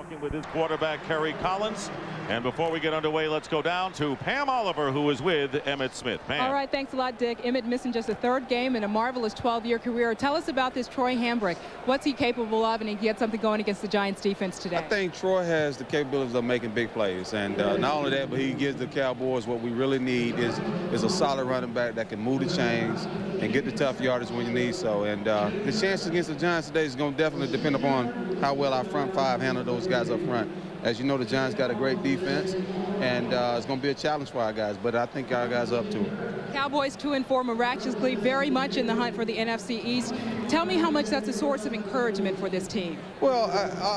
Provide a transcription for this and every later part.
working with his quarterback, Kerry Collins. And before we get underway, let's go down to Pam Oliver, who is with Emmitt Smith. Pam. All right, thanks a lot, Dick. Emmitt missing just a third game in a marvelous 12-year career. Tell us about this Troy Hambrick. What's he capable of, and he get something going against the Giants defense today? I think Troy has the capabilities of making big plays. And not only that, but he gives the Cowboys what we really need is a solid running back that can move the chains and get the tough yardage when you need so. And the chances against the Giants today is going to definitely depend upon how well our front five handle those guys up front. As you know, the Giants got a great defense, and it's going to be a challenge for our guys, but I think our guys are up to it. Cowboys 2-4 miraculously, very much in the hunt for the NFC East. Tell me how much that's a source of encouragement for this team. Well,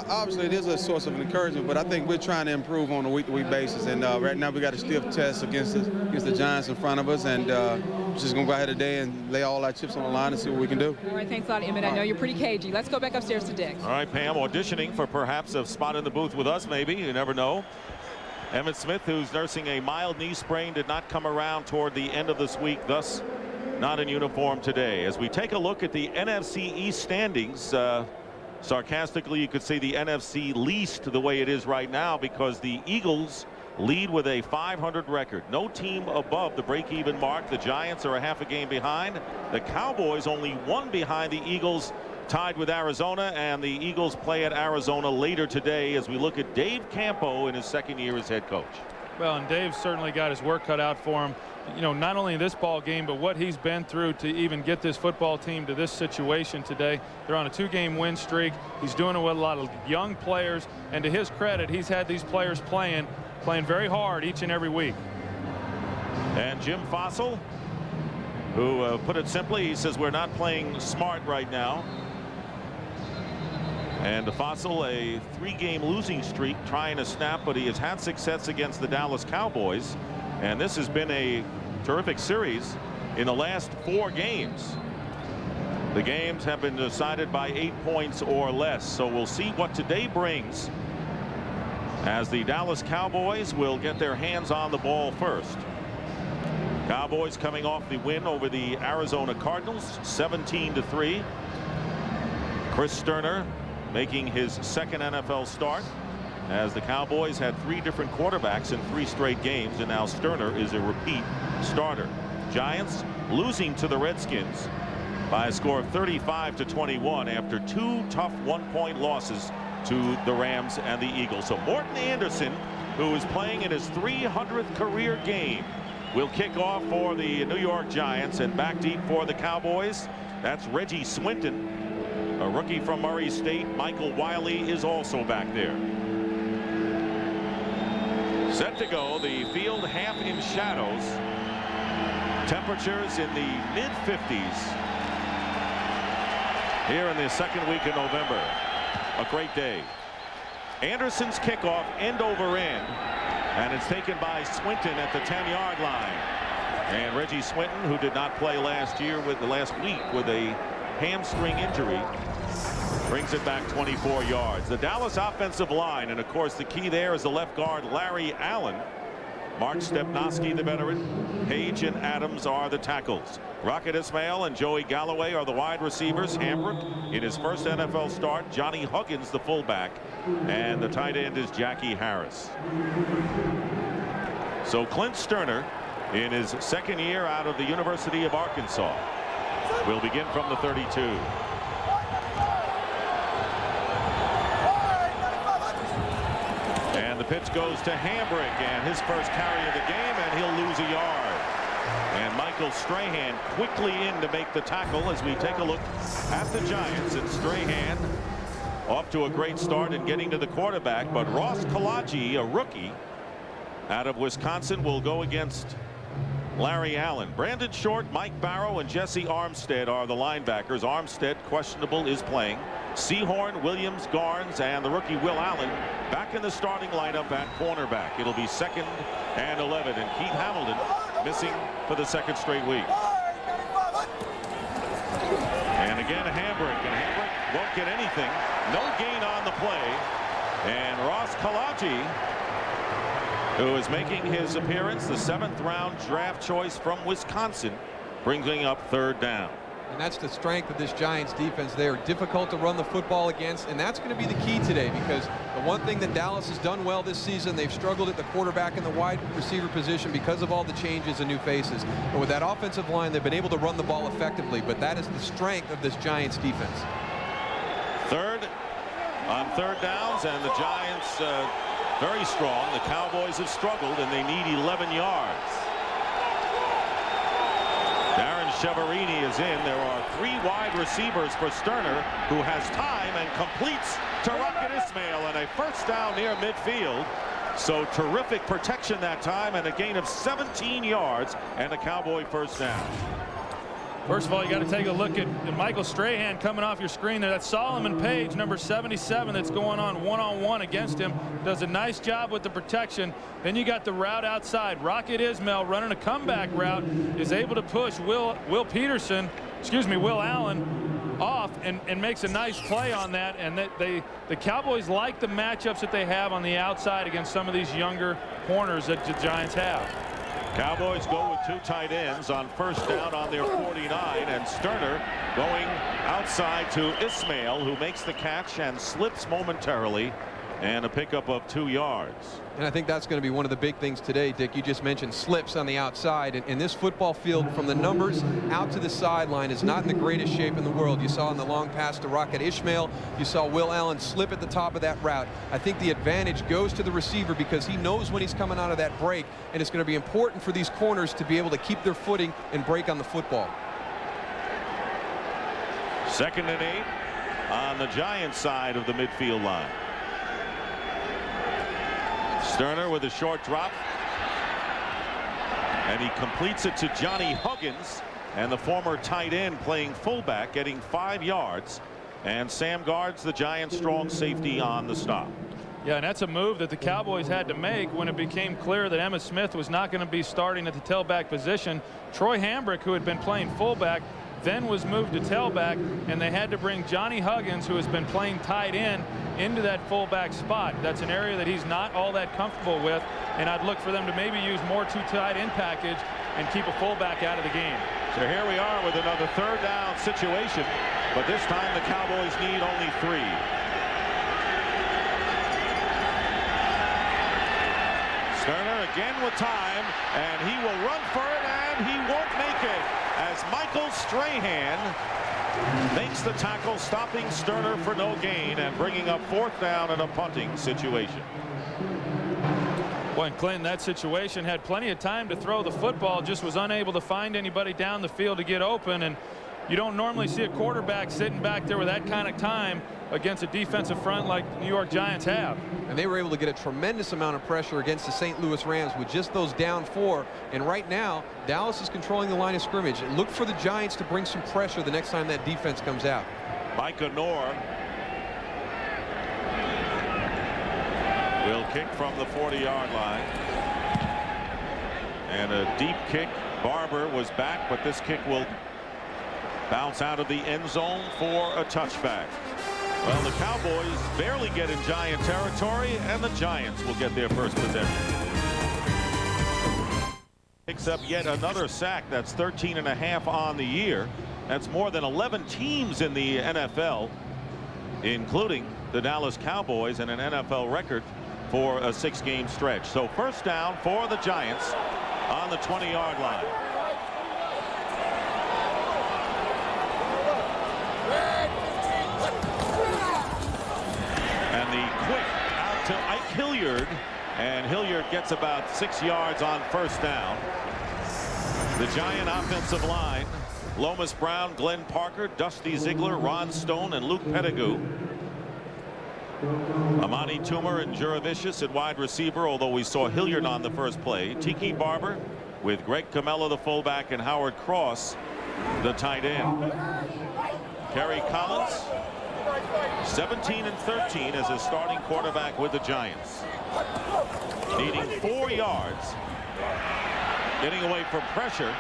obviously it is a source of encouragement, but I think we're trying to improve on a week-to-week basis, and right now we got a stiff test against the Giants in front of us, and just going to go ahead today and lay all our chips on the line and see what we can do. All right, thanks a lot, Emmitt. I know you're pretty cagey. Let's go back upstairs to Dick. All right, Pam, auditioning for perhaps a spot in the booth with us, maybe. You never know. Emmitt Smith, who's nursing a mild knee sprain, did not come around toward the end of this week, thus not in uniform today. As we take a look at the NFC East standings, sarcastically, you could say the NFC least the way it is right now, because the Eagles lead with a .500 record. No team above the break-even mark. The Giants are a half a game behind. The Cowboys only one behind the Eagles, tied with Arizona, and the Eagles play at Arizona later today as we look at Dave Campo in his second year as head coach. Well, and Dave's certainly got his work cut out for him. You know, not only in this ball game, but what he's been through to even get this football team to this situation today. They're on a 2-game win streak. He's doing it with a lot of young players, and to his credit, he's had these players playing very hard each and every week. And Jim Fossil, who put it simply, he says we're not playing smart right now. And Fossil, a 3-game losing streak, trying to snap, but he has had success against the Dallas Cowboys, and this has been a terrific series in the last 4 games. The games have been decided by 8 points or less, so we'll see what today brings, as the Dallas Cowboys will get their hands on the ball first. Cowboys coming off the win over the Arizona Cardinals, 17-3. Chris Sterner making his second NFL start, as the Cowboys had 3 different quarterbacks in 3 straight games, and now Sterner is a repeat starter. Giants losing to the Redskins by a score of 35-21 after 2 tough 1-point losses to the Rams and the Eagles. So Morton Anderson, who is playing in his 300th career game, will kick off for the New York Giants, and back deep for the Cowboys, that's Reggie Swinton, a rookie from Murray State. Michael Wiley is also back there. Set to go, the field half in shadows. Temperatures in the mid-50s here in the second week of November. A great day. Anderson's kickoff end over end, and it's taken by Swinton at the 10-yard line. And Reggie Swinton, who did not play last week with a hamstring injury, brings it back 24 yards. The Dallas offensive line, and of course the key there is the left guard Larry Allen. Mark Stepnoski, the veteran. Page and Adams are the tackles. Rocket Ismail and Joey Galloway are the wide receivers. Hambrick in his first NFL start. Johnny Huggins, the fullback, and the tight end is Jackie Harris. So Clint Sterner, in his second year out of the University of Arkansas, will begin from the 32. And the pitch goes to Hambrick, and his first carry of the game, and he'll lose a yard. And Michael Strahan quickly in to make the tackle as we take a look at the Giants. And Strahan off to a great start in getting to the quarterback, but Ross Kalaji, a rookie out of Wisconsin, will go against Larry Allen. Brandon Short, Mike Barrow, and Jesse Armstead are the linebackers. Armstead, questionable, is playing. Sehorn, Williams, Garnes, and the rookie Will Allen back in the starting lineup at cornerback. It'll be 2nd and 11, and Keith Hamilton missing for the 2nd straight week. And again, Hambrick, and Hambrick won't get anything. No gain on the play. And Ross Kalaji, who is making his appearance, the 7th-round draft choice from Wisconsin, bringing up 3rd down. And that's the strength of this Giants defense. They are difficult to run the football against, and that's going to be the key today, because the one thing that Dallas has done well this season, they've struggled at the quarterback and the wide receiver position because of all the changes and new faces. And with that offensive line, they've been able to run the ball effectively, but that is the strength of this Giants defense. Third on third downs, and the Giants very strong. The Cowboys have struggled, and they need 11 yards. Darren Cheverini is in. There are 3 wide receivers for Sterner, who has time and completes to Rocket Ismail, and a first down near midfield. So terrific protection that time, and a gain of 17 yards and a Cowboy first down. First of all, you got to take a look at Michael Strahan coming off your screen there. That's Solomon Page, number 77, that's going on one-on-one against him. Does a nice job with the protection. Then you got the route outside. Rocket Ismail running a comeback route is able to push Will Allen off and makes a nice play on that. And the Cowboys like the matchups that they have on the outside against some of these younger corners that the Giants have. Cowboys go with 2 tight ends on first down on their 49, and Sterner going outside to Ismail, who makes the catch and slips momentarily, and a pickup of 2 yards. And I think that's going to be one of the big things today, Dick. You just mentioned slips on the outside, and this football field from the numbers out to the sideline is not in the greatest shape in the world. You saw in the long pass to Rocket Ismail, you saw Will Allen slip at the top of that route. I think the advantage goes to the receiver because he knows when he's coming out of that break, and it's going to be important for these corners to be able to keep their footing and break on the football. 2nd and 8 on the Giants side of the midfield line. Sterner with a short drop, and he completes it to Johnny Huggins, and the former tight end playing fullback, getting 5 yards, and Sam guards the Giants' strong safety on the stop. Yeah, and that's a move that the Cowboys had to make when it became clear that Emmitt Smith was not going to be starting at the tailback position. Troy Hambrick, who had been playing fullback, then was moved to tailback, and they had to bring Johnny Huggins, who has been playing tight end, into that fullback spot. That's an area that he's not all that comfortable with, and I'd look for them to maybe use more 2 tight end package and keep a fullback out of the game. So here we are with another third down situation, but this time the Cowboys need only 3. Sterner again with time, and he will run for it, and he won't make it as Michael Strahan makes the tackle, stopping Sterner for no gain and bringing up 4th down in a punting situation. Well, and Clinton, that situation had plenty of time to throw the football, just was unable to find anybody down the field to get open, and you don't normally see a quarterback sitting back there with that kind of time against a defensive front like the New York Giants have. And they were able to get a tremendous amount of pressure against the St. Louis Rams with just those down 4. And right now, Dallas is controlling the line of scrimmage. Look for the Giants to bring some pressure the next time that defense comes out. Micah Noor will kick from the 40-yard line. And a deep kick. Barber was back, but this kick will bounce out of the end zone for a touchback. Well, the Cowboys barely get in Giant territory, and the Giants will get their first possession. Picks up yet another sack. That's 13.5 on the year. That's more than 11 teams in the NFL, including the Dallas Cowboys, and an NFL record for a 6-game stretch. So first down for the Giants on the 20-yard line. And the quick out to Ike Hilliard, and Hilliard gets about 6 yards on first down. The Giant offensive line: Lomas Brown, Glenn Parker, Dusty Ziegler, Ron Stone, and Luke Pettigrew. Amani Toomer and Juravicius at wide receiver, although we saw Hilliard on the first play. Tiki Barber with Greg Camella, the fullback, and Howard Cross, the tight end. Kerry Collins, 17-13 as a starting quarterback with the Giants. Needing 4 yards. Getting away from pressure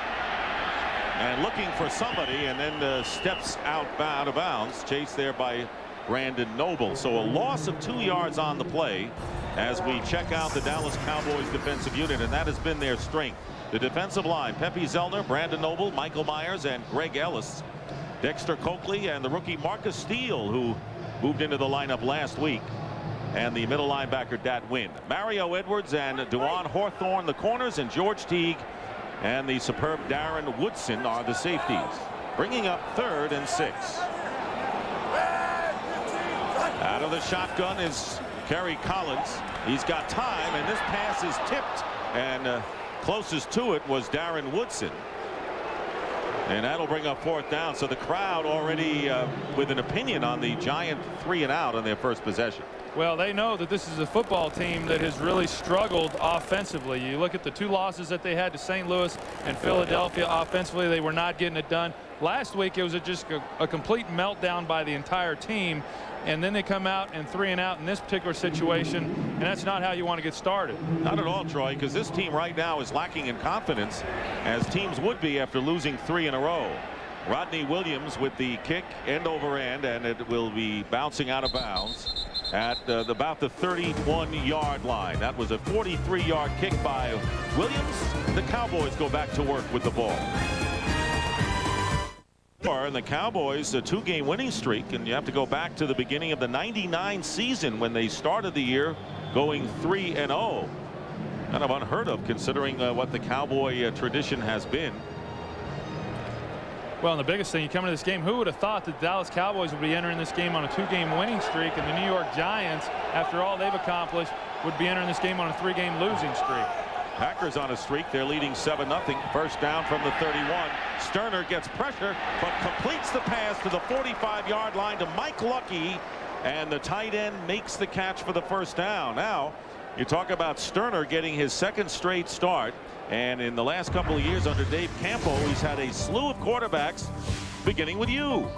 and looking for somebody, and then steps out of bounds, chased there by Brandon Noble. So a loss of 2 yards on the play as we check out the Dallas Cowboys defensive unit, and that has been their strength. The defensive line: Pepe Zellner, Brandon Noble, Michael Myers, and Greg Ellis. Dexter Coakley and the rookie Marcus Steele, who moved into the lineup last week. and the middle linebacker Dat Wynn. Mario Edwards and Duan Hawthorne the corners, and George Teague and the superb Darren Woodson are the safeties. Bringing up 3rd and 6. Out of the shotgun is Kerry Collins. He's got time, and this pass is tipped, and closest to it was Darren Woodson. And that'll bring up 4th down. So the crowd already with an opinion on the Giant 3 and out on their first possession. Well, they know that this is a football team that has really struggled offensively. You look at the 2 losses that they had to St. Louis and Philadelphia. Offensively, they were not getting it done. Last week, it was just a complete meltdown by the entire team. And then they come out and 3 and out in this particular situation, and that's not how you want to get started. Not at all, Troy, because this team right now is lacking in confidence, as teams would be after losing 3 in a row. Rodney Williams with the kick end over end, and it will be bouncing out of bounds at about the 31-yard line. That was a 43-yard kick by Williams. The Cowboys go back to work with the ball. And the Cowboys, a 2-game winning streak, and you have to go back to the beginning of the '99 season when they started the year going 3-0. Kind of unheard of considering what the Cowboy tradition has been. Well, and the biggest thing, you come into this game, who would have thought that the Dallas Cowboys would be entering this game on a 2-game winning streak, and the New York Giants, after all they've accomplished, would be entering this game on a 3-game losing streak. Packers on a streak. They're leading 7-0. First down from the 31. Sterner gets pressure, but completes the pass to the 45-yard line to Mike Lucky, and the tight end makes the catch for the first down. Now, you talk about Sterner getting his 2nd straight start, and in the last couple of years under Dave Campo, he's had a slew of quarterbacks, beginning with you.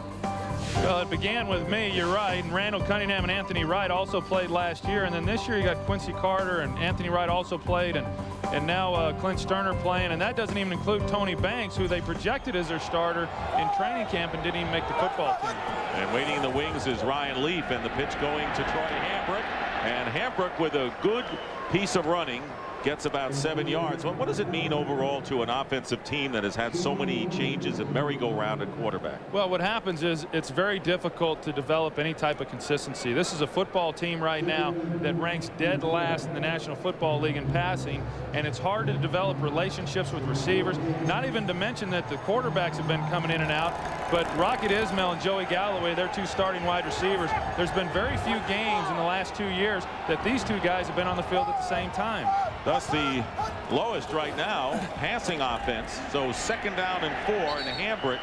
Well, it began with me, you're right, and Randall Cunningham and Anthony Wright also played last year, and then this year you got Quincy Carter and Anthony Wright also played, and now Clint Sterner playing, and that doesn't even include Tony Banks, who they projected as their starter in training camp and didn't even make the football team. And waiting in the wings is Ryan Leaf, and the pitch going to Troy Hambrook, and Hambrook with a good piece of running gets about 7 yards. Well, what does it mean overall to an offensive team that has had so many changes at merry-go-round at quarterback? Well, what happens is it's very difficult to develop any type of consistency. This is a football team right now that ranks dead last in the National Football League in passing, and it's hard to develop relationships with receivers, not even to mention that the quarterbacks have been coming in and out. But Rocket Ismail and Joey Galloway, their 2 starting wide receivers, there's been very few games in the last 2 years that these 2 guys have been on the field at the same time. Thus the lowest right now passing offense. So 2nd down and 4, and Hambrook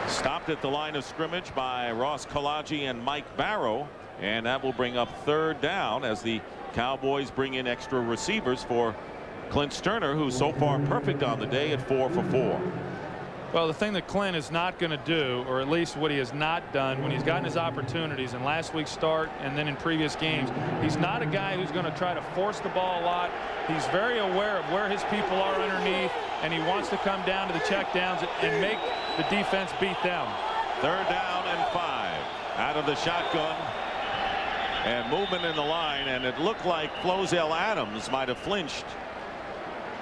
stopped at the line of scrimmage by Ross Kalaji and Mike Barrow, and that will bring up 3rd down as the Cowboys bring in extra receivers for Clint Sterner, who's so far perfect on the day at 4 for 4. Well, the thing that Clint is not going to do, or at least what he has not done when he's gotten his opportunities in last week's start and then in previous games, he's not a guy who's going to try to force the ball a lot. He's very aware of where his people are underneath, and he wants to come down to the checkdowns and make the defense beat them. 3rd down and 5 out of the shotgun, and movement in the line, and it looked like Flozell Adams might have flinched.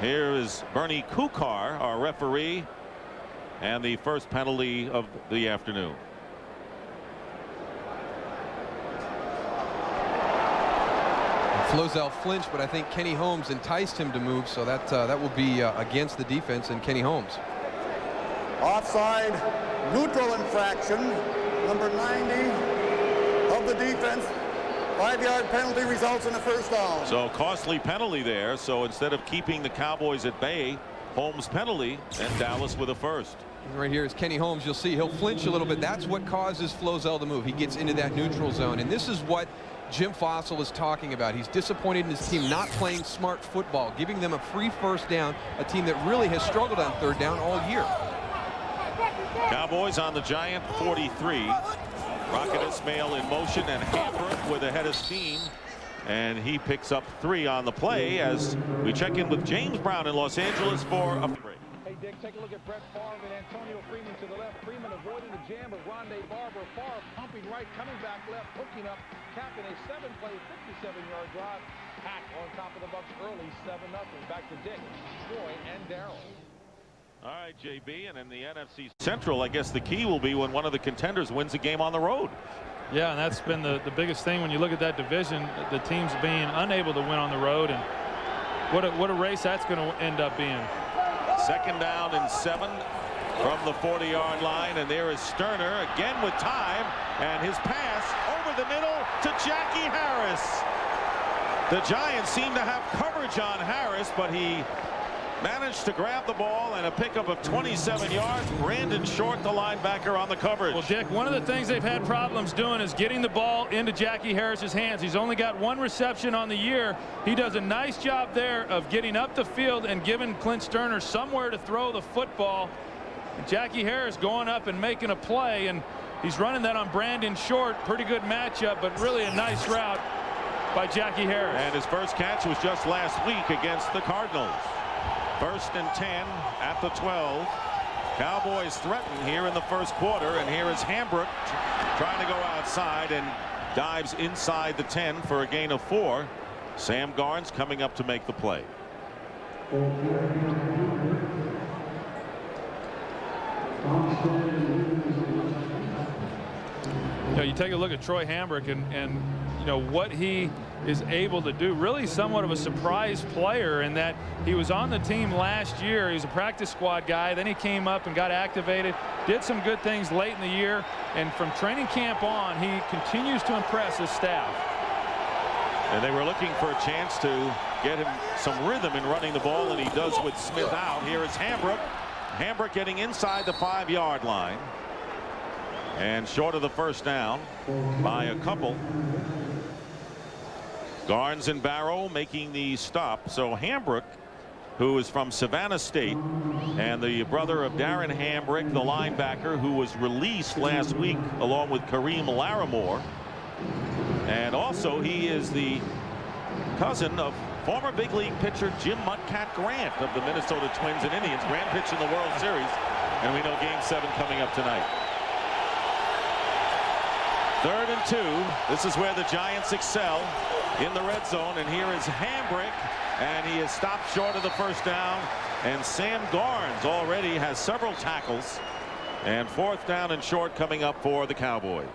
Here is Bernie Kukar, our referee, and the first penalty of the afternoon. Flozell flinched, but I think Kenny Holmes enticed him to move, so that will be against the defense and Kenny Holmes. Offside, neutral infraction, number 90 of the defense. 5-yard penalty results in a first down. So costly penalty there. So instead of keeping the Cowboys at bay, Holmes penalty, and Dallas with a first. Right here is Kenny Holmes. You'll see he'll flinch a little bit. That's what causes Flozell to move. He gets into that neutral zone, and this is what Jim Fossil is talking about. He's disappointed in his team not playing smart football, giving them a free first down, a team that really has struggled on 3rd down all year. Cowboys on the Giant 43. Rocket Ismail in motion, and Hambrook with a head of steam, and he picks up 3 on the play as we check in with James Brown in Los Angeles for a break. Hey, Dick, take a look at Brett Favre and Antonio Freeman to the left. Freeman avoiding the jam of Rondé Barber. Favre pumping right, coming back left, hooking up, capping a 7-play, 57-yard drive. Pack on top of the Bucs early, 7-0. Back to Dick, Troy, and Darryl. All right, JB, and in the NFC Central, I guess the key will be when one of the contenders wins a game on the road. Yeah, and that's been the biggest thing when you look at that division, the teams being unable to win on the road, and what a race that's going to end up being. 2nd down and 7 from the 40-yard line, and there is Sterner again with time, and his pass over the middle to Jackie Harris. The Giants seem to have coverage on Harris, but he managed to grab the ball and a pickup of 27 yards. Brandon Short, the linebacker, on the coverage. Well, Dick, one of the things they've had problems doing is getting the ball into Jackie Harris's hands. He's only got 1 reception on the year. He does a nice job there of getting up the field and giving Clint Sterner somewhere to throw the football. And Jackie Harris going up and making a play, and he's running that on Brandon Short. Pretty good matchup, but really a nice route by Jackie Harris. And his first catch was just last week against the Cardinals. 1st and 10 at the 12. Cowboys threaten here in the 1st quarter, and here is Hambrook trying to go outside and dives inside the 10 for a gain of 4. Sam Garnes coming up to make the play. You know, you take a look at Troy Hambrook and you know what he is able to do. Really somewhat of a surprise player in that he was on the team last year. He was a practice squad guy. Then he came up and got activated, did some good things late in the year, and from training camp on, he continues to impress his staff. And they were looking for a chance to get him some rhythm in running the ball, and he does with Smith out. Here is Hambrook. Hambrook getting inside the 5-yard line and short of the 1st down by a couple. Garnes and Barrow making the stop. So Hambrook, who is from Savannah State and the brother of Darren Hambrook, the linebacker who was released last week along with Kareem Larimore, and also he is the cousin of former big league pitcher Jim Mudcat Grant of the Minnesota Twins and Indians. Grant pitched in the World Series, and we know Game 7 coming up tonight. 3rd and 2. This is where the Giants excel in the red zone, and here is Hambrook, and he is stopped short of the 1st down, and Sam Garnes already has several tackles, and 4th down and short coming up for the Cowboys.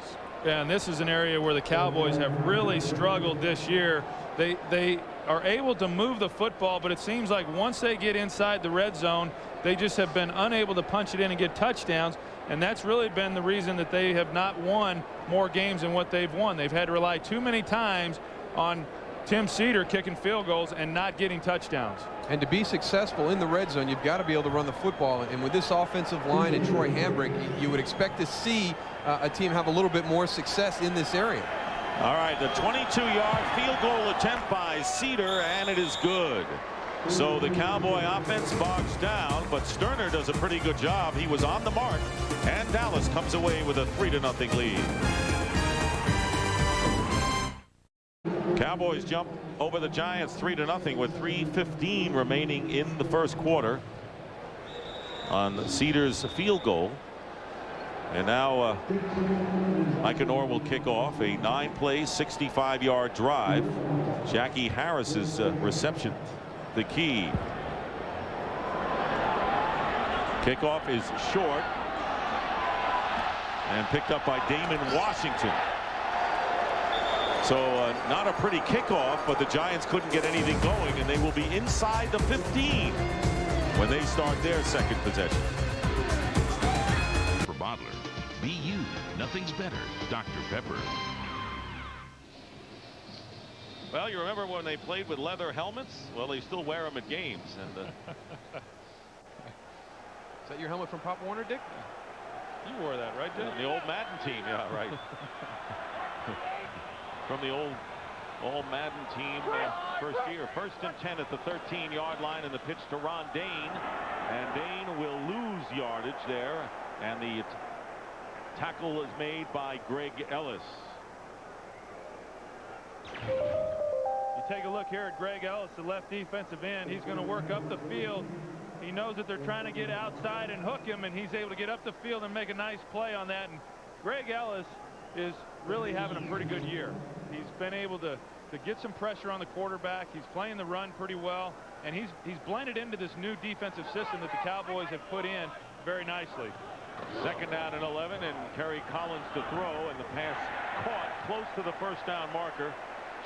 Yeah, and this is an area where the Cowboys have really struggled this year. They are able to move the football, but it seems like once they get inside the red zone, they just have been unable to punch it in and get touchdowns, and that's really been the reason that they have not won more games than what they've won. They've had to rely too many times on Tim Cedar kicking field goals and not getting touchdowns. And to be successful in the red zone, you've got to be able to run the football. And with this offensive line and Troy Hambrook, you would expect to see a team have a little bit more success in this area. All right, the 22-yard field goal attempt by Cedar, and it is good. So the Cowboy offense bogs down, but Sterner does a pretty good job. He was on the mark, and Dallas comes away with a 3-0 lead. Cowboys jump over the Giants 3-0 with 3:15 remaining in the 1st quarter on Cedar's field goal. And now Mike Orr will kick off a 9-play 65-yard drive. Jackie Harris's reception the key. Kickoff is short and picked up by Damon Washington. So not a pretty kickoff, but the Giants couldn't get anything going, and they will be inside the 15 when they start their 2nd possession. For Bottler, be you. Nothing's better. Dr. Pepper. Well, you remember when they played with leather helmets? Well, they still wear them at games. And Is that your helmet from Pop Warner, Dick? You wore that, right, Dick? the old Madden team, yeah, right. From the old Madden team first year. 1st and 10 at the 13-yard line, and the pitch to Ron Dane, and Dane will lose yardage there, and the tackle is made by Greg Ellis. You take a look here at Greg Ellis, the left defensive end. He's going to work up the field. He knows that they're trying to get outside and hook him, and he's able to get up the field and make a nice play on that. And Greg Ellis is really having a pretty good year. He's been able to get some pressure on the quarterback. He's playing the run pretty well, and he's blended into this new defensive system that the Cowboys have put in very nicely. 2nd down and 11, and Kerry Collins to throw, and the pass caught close to the first down marker.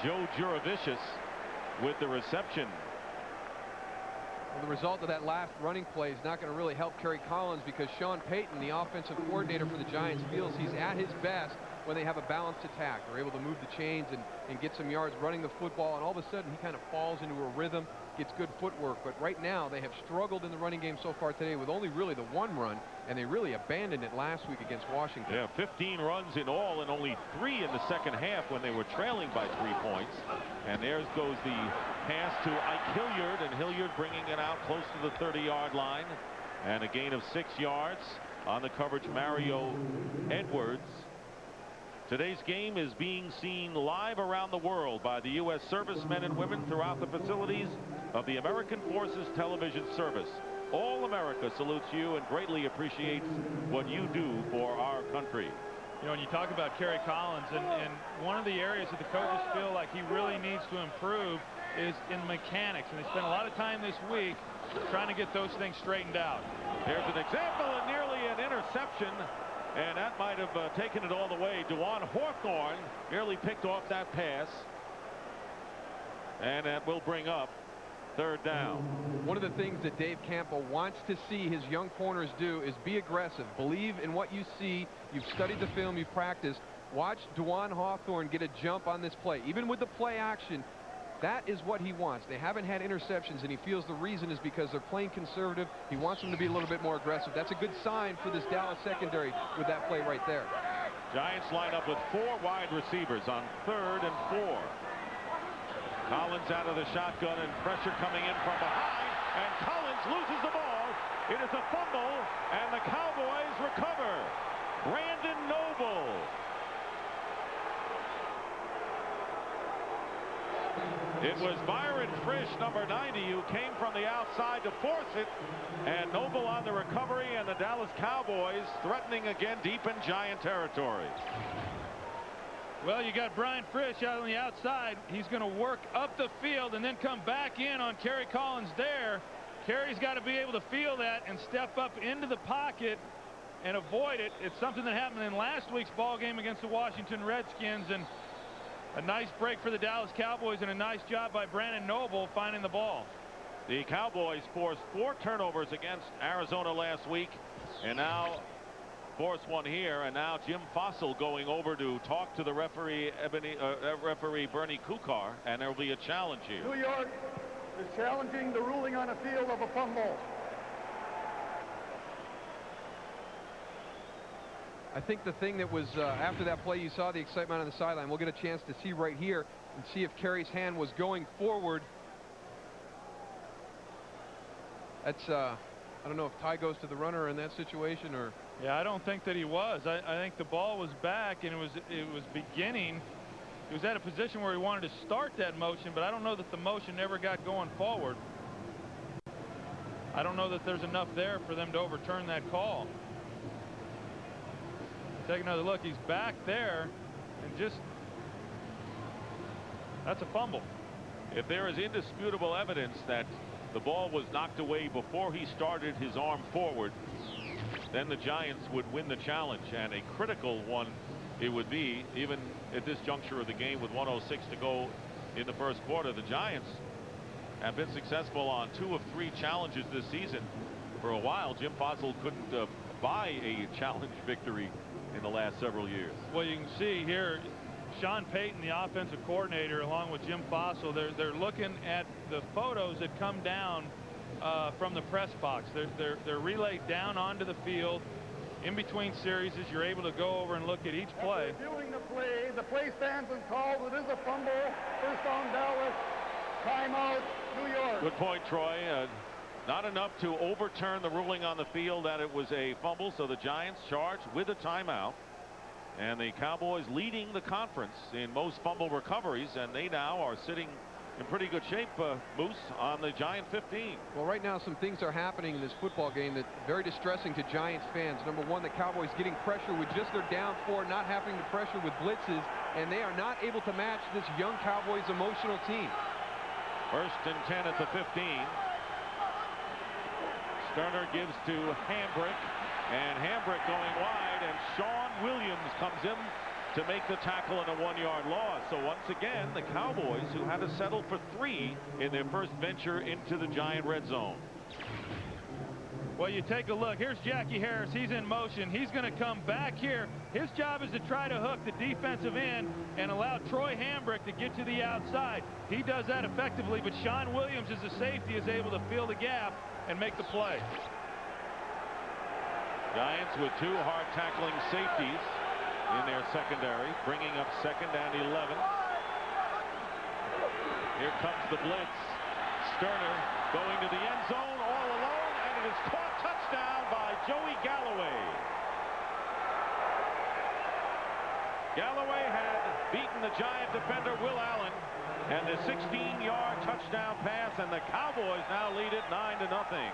Joe Juravicius with the reception. Well, the result of that last running play is not going to really help Kerry Collins, because Sean Payton, the offensive coordinator for the Giants, feels he's at his best when they have a balanced attack. They're able to move the chains and get some yards running the football, and all of a sudden he kind of falls into a rhythm, gets good footwork. But right now they have struggled in the running game so far today with only really the one run, and they really abandoned it last week against Washington. Yeah, 15 runs in all, and only 3 in the second half when they were trailing by 3 points. And there goes the pass to Ike Hilliard, and Hilliard bringing it out close to the 30-yard line, and a gain of 6 yards on the coverage. Mario Edwards. Today's game is being seen live around the world by the U.S. servicemen and women throughout the facilities of the American Forces Television Service. All America salutes you and greatly appreciates what you do for our country. You know, when you talk about Kerry Collins, and one of the areas that the coaches feel like he really needs to improve is in mechanics, and they spent a lot of time this week trying to get those things straightened out. Here's an example of nearly an interception, and that might have taken it all the way. DeJuan Hawthorne nearly picked off that pass, and that will bring up 3rd down. One of the things that Dave Campo wants to see his young corners do is be aggressive. Believe in what you see. You've studied the film, you've practiced. Watch DeJuan Hawthorne get a jump on this play. Even with the play action, that is what he wants. They haven't had interceptions, and he feels the reason is because they're playing conservative. He wants them to be a little bit more aggressive. That's a good sign for this Dallas secondary with that play right there. Giants line up with 4 wide receivers on 3rd and 4. Collins out of the shotgun, and pressure coming in from behind, and Collins loses the ball. It is a fumble, and the Cowboys recover. Brandon Noble. It was Byron Frisch, number 90, who came from the outside to force it, and Noble on the recovery, and the Dallas Cowboys threatening again deep in Giant territory. Well, you got Brian Frisch out on the outside. He's going to work up the field and then come back in on Kerry Collins there. Kerry's got to be able to feel that and step up into the pocket and avoid it. It's something that happened in last week's ball game against the Washington Redskins, and a nice break for the Dallas Cowboys and a nice job by Brandon Noble finding the ball. The Cowboys forced 4 turnovers against Arizona last week, and now forced one here, and now Jim Fossil going over to talk to the referee, referee Bernie Kukar, and there will be a challenge here. New York is challenging the ruling on a field of a fumble. I think the thing that was after that play, you saw the excitement on the sideline. We'll get a chance to see right here and see if Kerry's hand was going forward. That's I don't know if Ty goes to the runner in that situation, or yeah, I don't think that he was. I think the ball was back, and it was beginning. He was at a position where he wanted to start that motion, but I don't know that the motion ever got going forward. I don't know that there's enough there for them to overturn that call. Take another look. He's back there, and just that's a fumble. If there is indisputable evidence that the ball was knocked away before he started his arm forward, then the Giants would win the challenge, and a critical one it would be, even at this juncture of the game with 1:06 to go in the first quarter. The Giants have been successful on 2 of 3 challenges this season. For a while, Jim Fossil couldn't buy a challenge victory in the last several years. Well, you can see here Sean Payton, the offensive coordinator, along with Jim Fossil, they're looking at the photos that come down from the press box. They're relayed down onto the field in between series. As you're able to go over and look at each play. After reviewing the play stands and calls. It is a fumble. First down Dallas. Timeout New York. Good point, Troy. Not enough to overturn the ruling on the field that it was a fumble, so the Giants charged with a timeout. And the Cowboys leading the conference in most fumble recoveries, and they now are sitting in pretty good shape, Moose, on the Giant 15. Well, right now some things are happening in this football game that very distressing to Giants fans. Number one, the Cowboys getting pressure with just their down 4, not having to pressure with blitzes, and they are not able to match this young Cowboys emotional team. 1st and 10 at the 15. Sterner gives to Hambrick, and Hambrick going wide, and Sean Williams comes in to make the tackle and a 1-yard loss. So once again, the Cowboys, who had to settle for 3 in their first venture into the Giant red zone. Well, you take a look. Here's Jackie Harris. He's in motion. He's going to come back here. His job is to try to hook the defensive end and allow Troy Hambrick to get to the outside. He does that effectively, but Sean Williams, as a safety, is able to fill the gap and make the play. Giants with 2 hard tackling safeties in their secondary, bringing up 2nd and 11. Here comes the blitz. Sterner going to the end zone all alone, and it is caught. Touchdown by Joey Galloway. Galloway had beaten the Giant defender Will Allen, and the 16-yard touchdown pass, and the Cowboys now lead it 9-0.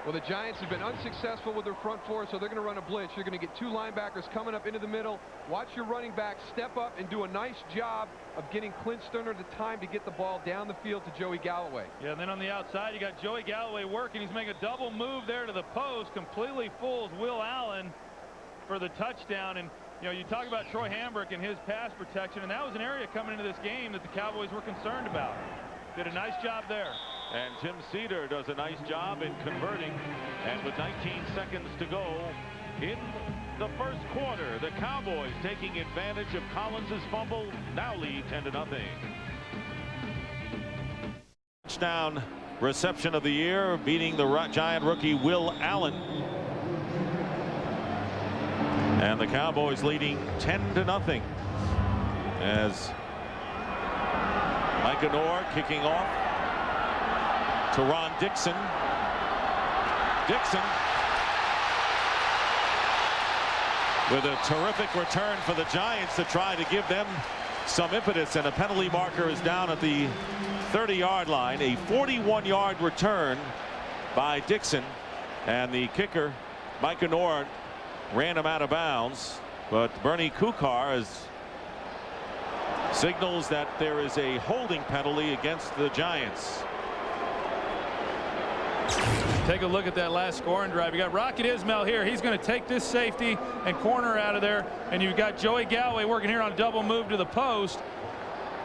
Well, the Giants have been unsuccessful with their front four, so they're going to run a blitz. You're going to get 2 linebackers coming up into the middle. Watch your running back step up and do a nice job of getting Clint Sterner the time to get the ball down the field to Joey Galloway. Yeah, and then on the outside, you got Joey Galloway working. He's making a double move there to the post, completely fools Will Allen for the touchdown. And, you know, you talk about Troy Hambrick and his pass protection, and that was an area coming into this game that the Cowboys were concerned about. Did a nice job there. And Tim Cedar does a nice job in converting. And with 19 seconds to go in the first quarter, the Cowboys, taking advantage of Collins' fumble, now lead 10-0. Touchdown reception of the year, beating the Giant rookie Will Allen. And the Cowboys leading 10-0 as Micah Noor kicking off to Ron Dixon. Dixon with a terrific return for the Giants to try to give them some impetus, and a penalty marker is down at the 30-yard line. A 41-yard return by Dixon, and the kicker Micah Noor ran him out of bounds, but Bernie Kukar has signals that there is a holding penalty against the Giants. Take a look at that last scoring drive. You got Rocket Ismail here. He's going to take this safety and corner out of there, and you've got Joey Galloway working here on a double move to the post.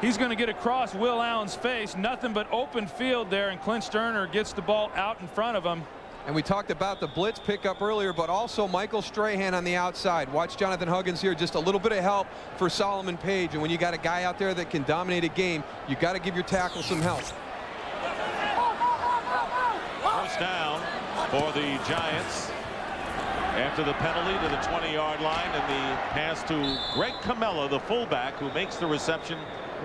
He's going to get across Will Allen's face. Nothing but open field there, and Clint Sterner gets the ball out in front of him. And we talked about the blitz pickup earlier, but also Michael Strahan on the outside. Watch Jonathan Huggins here, just a little bit of help for Solomon Page. And when you got a guy out there that can dominate a game, you got to give your tackle some help. First down for the Giants after the penalty to the 20-yard line, and the pass to Greg Camella, the fullback, who makes the reception,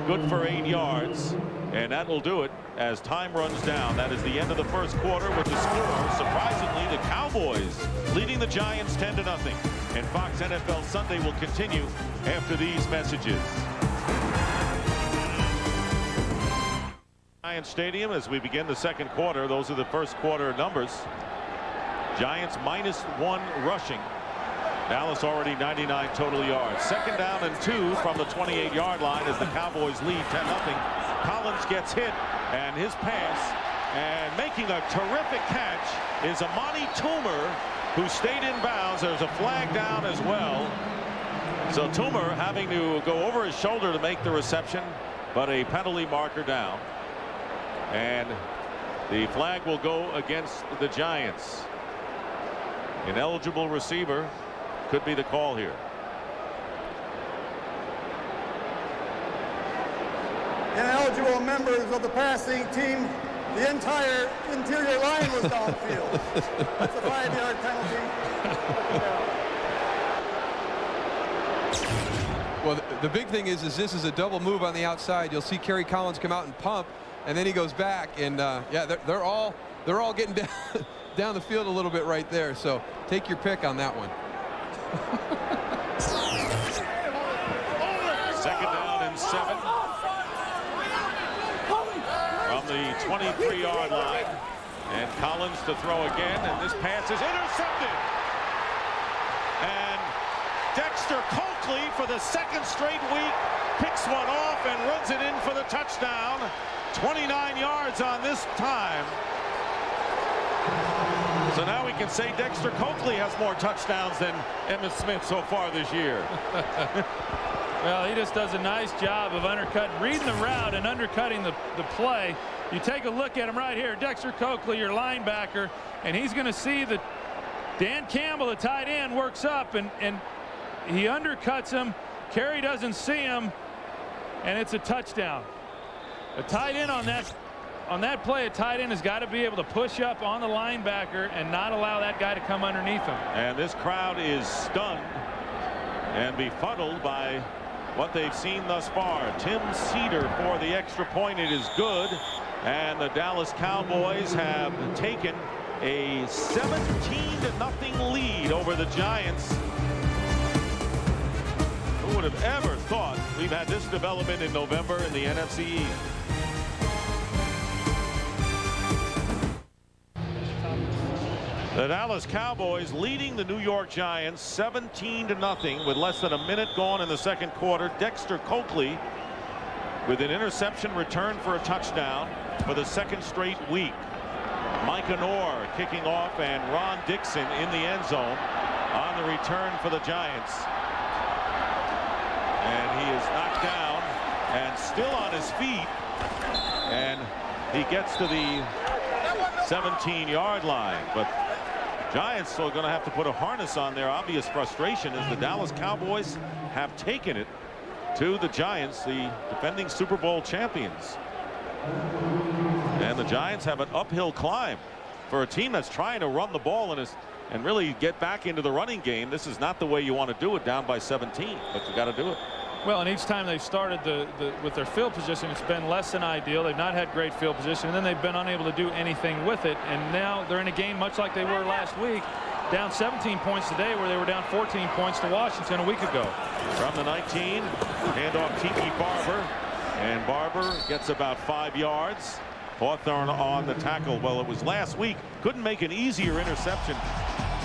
good for 8 yards. And that will do it as time runs down. That is the end of the first quarter with the score. Surprisingly, the Cowboys leading the Giants 10-0. And Fox NFL Sunday will continue after these messages. Giants Stadium as we begin the second quarter. Those are the first quarter numbers. Giants -1 rushing. Dallas already 99 total yards. Second down and 2 from the 28-yard line as the Cowboys lead 10-0. Collins gets hit, and his pass, and making a terrific catch is Amani Toomer, who stayed in bounds. There's a flag down as well. So Toomer having to go over his shoulder to make the reception, but a penalty marker down. And the flag will go against the Giants. Ineligible receiver could be the call here. Ineligible members of the passing team, the entire interior line was downfield. That's a 5-yard penalty. Well, the big thing is this is a double move on the outside. You'll see Kerry Collins come out and pump, and then he goes back, and yeah, they're all getting down down the field a little bit right there. So take your pick on that one. Second down and 7 from the 23-yard line, and Collins to throw again, and this pass is intercepted. And Dexter Coakley, for the second straight week, picks one off and runs it in for the touchdown. 29 yards on this time. So now we can say Dexter Coakley has more touchdowns than Emmitt Smith so far this year. Well, he just does a nice job of reading the route and undercutting the play. You take a look at him right here, Dexter Coakley, your linebacker, and he's going to see that Dan Campbell, the tight end, works up and he undercuts him. Kerry doesn't see him, and it's a touchdown. A tight end on that play, a tight end has got to be able to push up on the linebacker and not allow that guy to come underneath him. And this crowd is stunned and befuddled by what they've seen thus far. Tim Cedar for the extra point. It is good. And the Dallas Cowboys have taken a 17-0 lead over the Giants. Who would have ever thought we've had this development in November in the NFC East? The Dallas Cowboys leading the New York Giants 17-0 with less than a minute gone in the second quarter. Dexter Coakley with an interception return for a touchdown for the second straight week. Micah Noor kicking off and Ron Dixon in the end zone on the return for the Giants. And he is knocked down and still on his feet. And he gets to the 17-yard line. But Giants still going to have to put a harness on their obvious frustration as the Dallas Cowboys have taken it to the Giants, the defending Super Bowl champions. And the Giants have an uphill climb for a team that's trying to run the ball and really get back into the running game. This is not the way you want to do it down by 17, but you got to do it. Well, and each time they've started with their field position, it's been less than ideal. They've not had great field position, and then they've been unable to do anything with it. And now they're in a game much like they were last week, down 17 points today, where they were down 14 points to Washington a week ago. From the 19, handoff Tiki Barber, and Barber gets about 5 yards. Hawthorne on the tackle. Well, it was last week. Couldn't make an easier interception.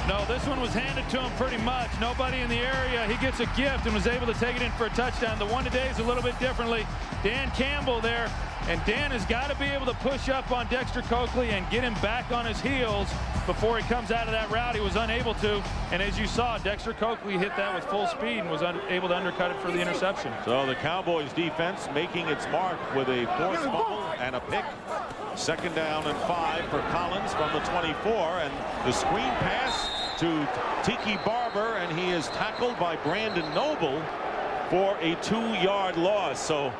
No, this one was handed to him pretty much. Nobody in the area. He gets a gift and was able to take it in for a touchdown. The one today is a little bit differently. Dan Campbell there, and Dan has got to be able to push up on Dexter Coakley and get him back on his heels before he comes out of that route. He was unable to, and as you saw, Dexter Coakley hit that with full speed and was able to undercut it for the interception. So the Cowboys defense making its mark with a forced fumble and a pick. Second down and 5 for Collins from the 24, and the screen pass to Tiki Barber, and he is tackled by Brandon Noble for a 2-yard loss. So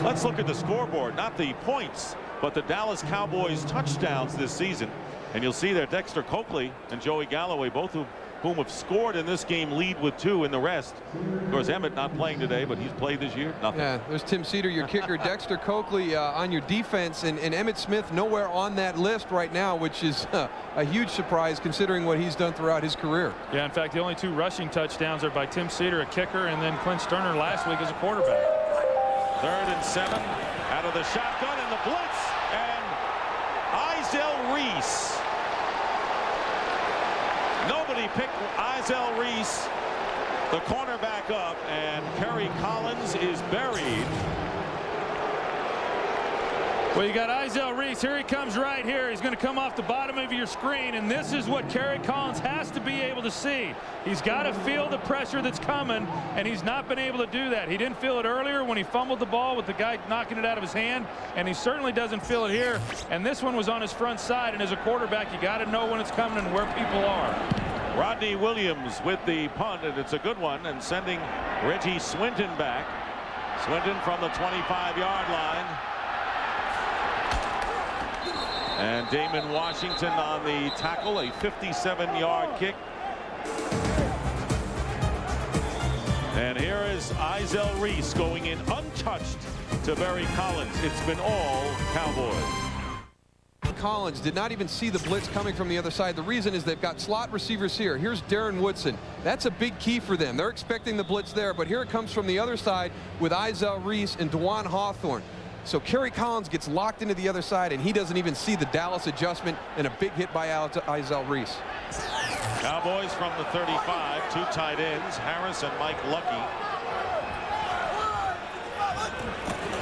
let's look at the scoreboard, not the points, but the Dallas Cowboys touchdowns this season. And you'll see there Dexter Coakley and Joey Galloway, both of whom have scored in this game, lead with 2 in the rest. Of course, Emmitt not playing today, but he's played this year. Nothing. Yeah, there's Tim Cedar, your kicker. Dexter Coakley on your defense, and Emmitt Smith nowhere on that list right now, which is a huge surprise considering what he's done throughout his career. Yeah, in fact, the only 2 rushing touchdowns are by Tim Cedar, a kicker, and then Clint Sterner last week as a quarterback. 3rd and 7 out of the shotgun and the blitz, and Izell Reese. Nobody picked Izell Reese, the cornerback, up, and Kerry Collins is buried. Well, you got Izell Reese. Here he comes right here. He's going to come off the bottom of your screen, and this is what Kerry Collins has to be able to see. He's got to feel the pressure that's coming, and he's not been able to do that. He didn't feel it earlier when he fumbled the ball with the guy knocking it out of his hand, and he certainly doesn't feel it here. And this one was on his front side, and as a quarterback, you got to know when it's coming and where people are. Rodney Williams with the punt, and it's a good one, and sending Reggie Swinton back. Swinton from the 25-yard line. And Damon Washington on the tackle, a 57-yard kick. And here is Izell Reese going in untouched to bury Collins. It's been all Cowboys. Collins did not even see the blitz coming from the other side. The reason is they've got slot receivers here. Here's Darren Woodson. That's a big key for them. They're expecting the blitz there, but here it comes from the other side with Izell Reese and Dewan Hawthorne. So Kerry Collins gets locked into the other side, and he doesn't even see the Dallas adjustment, and a big hit by Izell Reese. Cowboys from the 35, 2 tight ends, Harris and Mike Lucky.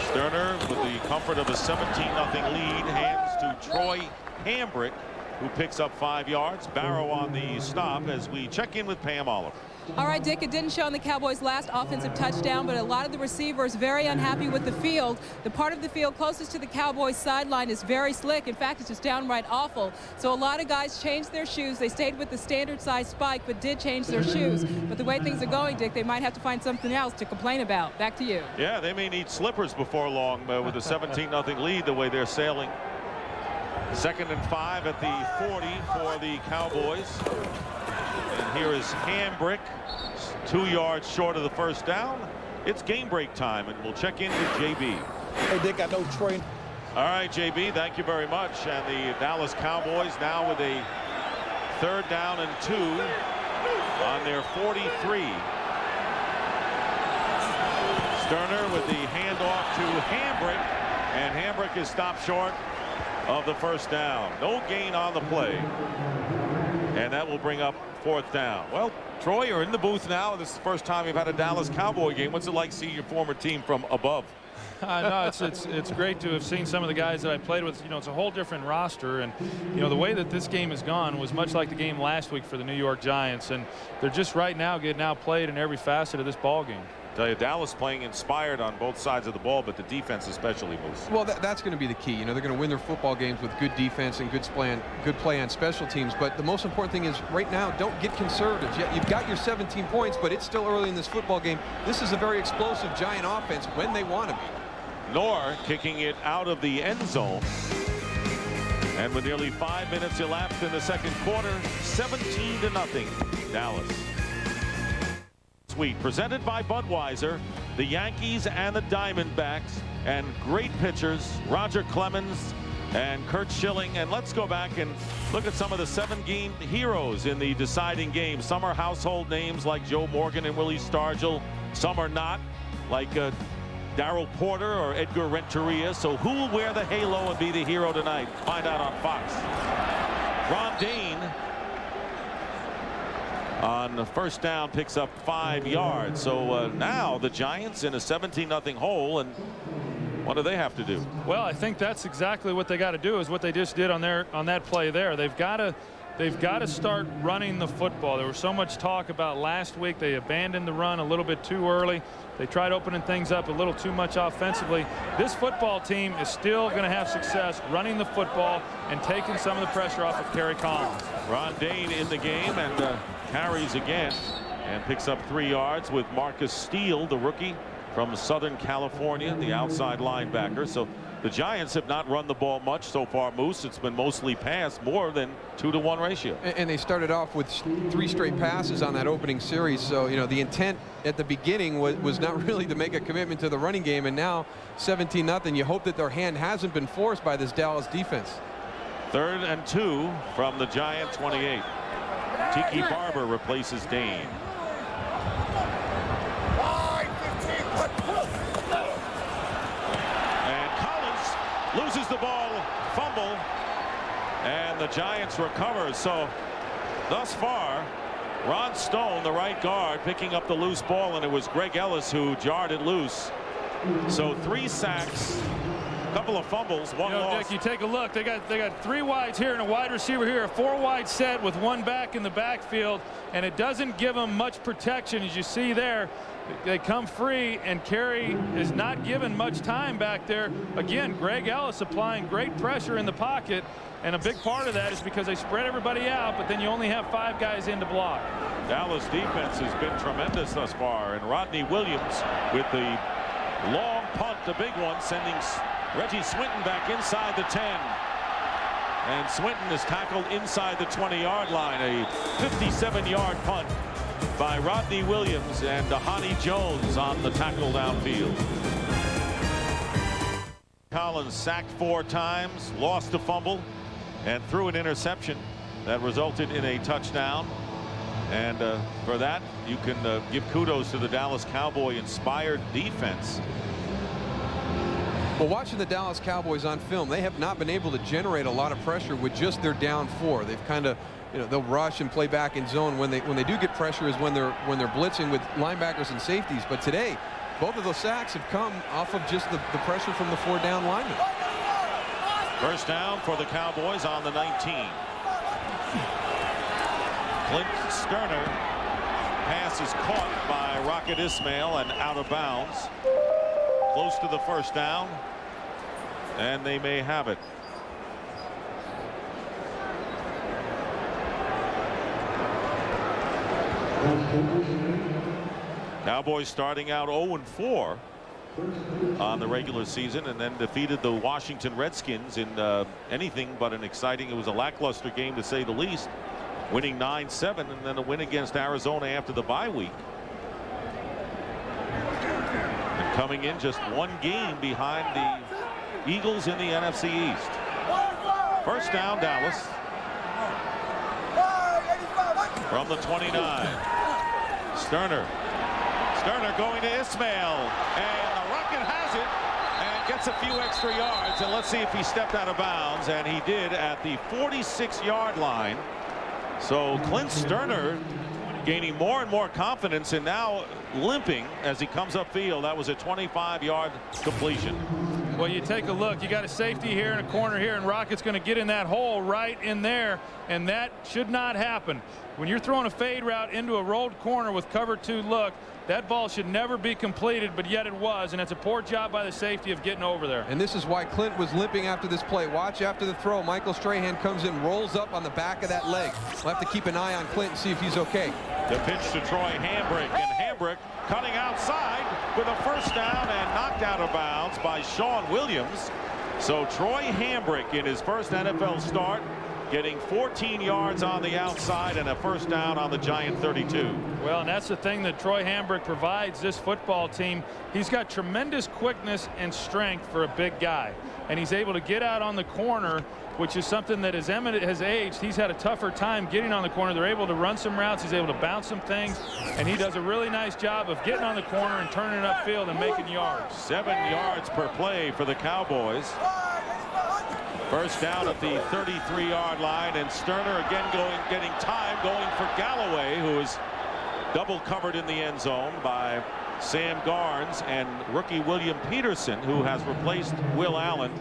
Sterner with the comfort of a 17-0 lead hands to Troy Hambrick who picks up 5 yards. Barrow on the stop as we check in with Pam Oliver. All right, Dick, it didn't show in the Cowboys' last offensive touchdown, but a lot of the receivers very unhappy with the field. The part of the field closest to the Cowboys' sideline is very slick. In fact, it's just downright awful. So a lot of guys changed their shoes. They stayed with the standard size spike, but did change their shoes. But the way things are going, Dick, they might have to find something else to complain about. Back to you. Yeah, they may need slippers before long with a 17-0 lead the way they're sailing. 2nd and 5 at the 40 for the Cowboys. And here is Hambrick, 2 yards short of the first down. It's game break time, and we'll check in with JB. Hey, Dick, I know Troy. All right, JB, thank you very much. And the Dallas Cowboys now with a 3rd down and 2 on their 43. Sterner with the handoff to Hambrick, and Hambrick is stopped short of the first down. No gain on the play. And that will bring up 4th down. Well, Troy, you're in the booth now. This is the first time you've had a Dallas Cowboy game. What's it like seeing your former team from above? No, it's great to have seen some of the guys that I played with. You know, it's a whole different roster, and you know the way that this game has gone was much like the game last week for the New York Giants, and they're just right now getting outplayed in every facet of this ball game. Tell you, Dallas playing inspired on both sides of the ball, but the defense especially moves. Well, that's going to be the key. You know, they're going to win their football games with good defense and good play on special teams. But the most important thing is right now, don't get conservative. You've got your 17 points, but it's still early in this football game. This is a very explosive Giant offense when they want to be. Nor kicking it out of the end zone. And with nearly 5 minutes elapsed in the 2nd quarter, 17-0 Dallas. Suite presented by Budweiser, the Yankees and the Diamondbacks, and great pitchers Roger Clemens and Kurt Schilling. And let's go back and look at some of the 7-game heroes in the deciding game. Some are household names like Joe Morgan and Willie Stargell. Some are not, like Darryl Porter or Edgar Renteria. So who will wear the halo and be the hero tonight? Find out on Fox. Ron Dane on the first down picks up 5 yards. So now the Giants in a 17-0 hole, and what do they have to do? Well, I think that's exactly what they got to do, is what they just did on that play there. They've got to start running the football. There was so much talk about last week. They abandoned the run a little bit too early. They tried opening things up a little too much offensively. This football team is still going to have success running the football and taking some of the pressure off of Kerry Collins. Ron Dane in the game and carries again and picks up 3 yards with Marcus Steele, the rookie from Southern California, the outside linebacker. So the Giants have not run the ball much so far, Moose. It's been mostly pass, more than 2-to-1 ratio. And they started off with 3 straight passes on that opening series. So, you know, the intent at the beginning was not really to make a commitment to the running game. And now 17-0. You hope that their hand hasn't been forced by this Dallas defense. 3rd and 2 from the Giant 28. Tiki Barber replaces Dane. And Collins loses the ball, fumble, and the Giants recover. So thus far, Ron Stone, the right guard, picking up the loose ball, and it was Greg Ellis who jarred it loose. So 3 sacks, couple of fumbles, 1 loss. Dick, you take a look. They got 3 wides here and a wide receiver here, a 4-wide set with 1 back in the backfield, and it doesn't give them much protection. As you see there, they come free, and Kerry is not given much time back there. Again, Greg Ellis applying great pressure in the pocket, and a big part of that is because they spread everybody out, but then you only have 5 guys in to block. Dallas defense has been tremendous thus far, and Rodney Williams with the long punt, the big one, sending Reggie Swinton back inside the 10. And Swinton is tackled inside the 20-yard line. A 57-yard punt by Rodney Williams, and Dhani Jones on the tackle downfield. Collins sacked 4 times, lost a fumble, and threw an interception that resulted in a touchdown. And for that, you can give kudos to the Dallas Cowboy inspired defense. Well, watching the Dallas Cowboys on film, they have not been able to generate a lot of pressure with just their down 4. They've kind of, you know, they'll rush and play back in zone. When they do get pressure is when they're blitzing with linebackers and safeties. But today, both of those sacks have come off of just the pressure from the 4 down linemen. First down for the Cowboys on the 19. Clint Sterner. Pass is caught by Rocket Ismail and out of bounds. Close to the first down. And they may have it. Cowboys starting out 0-4 on the regular season, and then defeated the Washington Redskins in anything but an exciting, it was a lackluster game to say the least, winning 9-7, and then a win against Arizona after the bye week. And coming in just one game behind the Eagles in the NFC East. First down, Dallas. From the 29. Sterner going to Ismail, and the Rocket has it and gets a few extra yards, and let's see if he stepped out of bounds, and he did at the 46-yard line. So Clint Sterner gaining more and more confidence and now limping as he comes upfield. That was a 25-yard completion. Well, you take a look, you got a safety here and a corner here, and Rocket's going to get in that hole right in there, and that should not happen. When you're throwing a fade route into a rolled corner with cover 2 look, that ball should never be completed, but yet it was, and it's a poor job by the safety of getting over there. And this is why Clint was limping after this play. Watch after the throw. Michael Strahan comes in, rolls up on the back of that leg. We'll have to keep an eye on Clint and see if he's okay. The pitch to Troy Hambrick, and Hambrick cutting outside with a first down and knocked out of bounds by Sean Williams. So Troy Hambrick in his first NFL start, getting 14 yards on the outside and a first down on the Giant 32. Well, and that's the thing that Troy Hambrick provides this football team. He's got tremendous quickness and strength for a big guy, and he's able to get out on the corner, which is something that as Emmett has aged, he's had a tougher time getting on the corner. They're able to run some routes, he's able to bounce some things, and he does a really nice job of getting on the corner and turning it upfield and making yards. 7 yards per play for the Cowboys. First down at the 33-yard line, and Sterner again getting time, going for Galloway, who is double covered in the end zone by Sam Garnes and rookie William Peterson, who has replaced Will Allen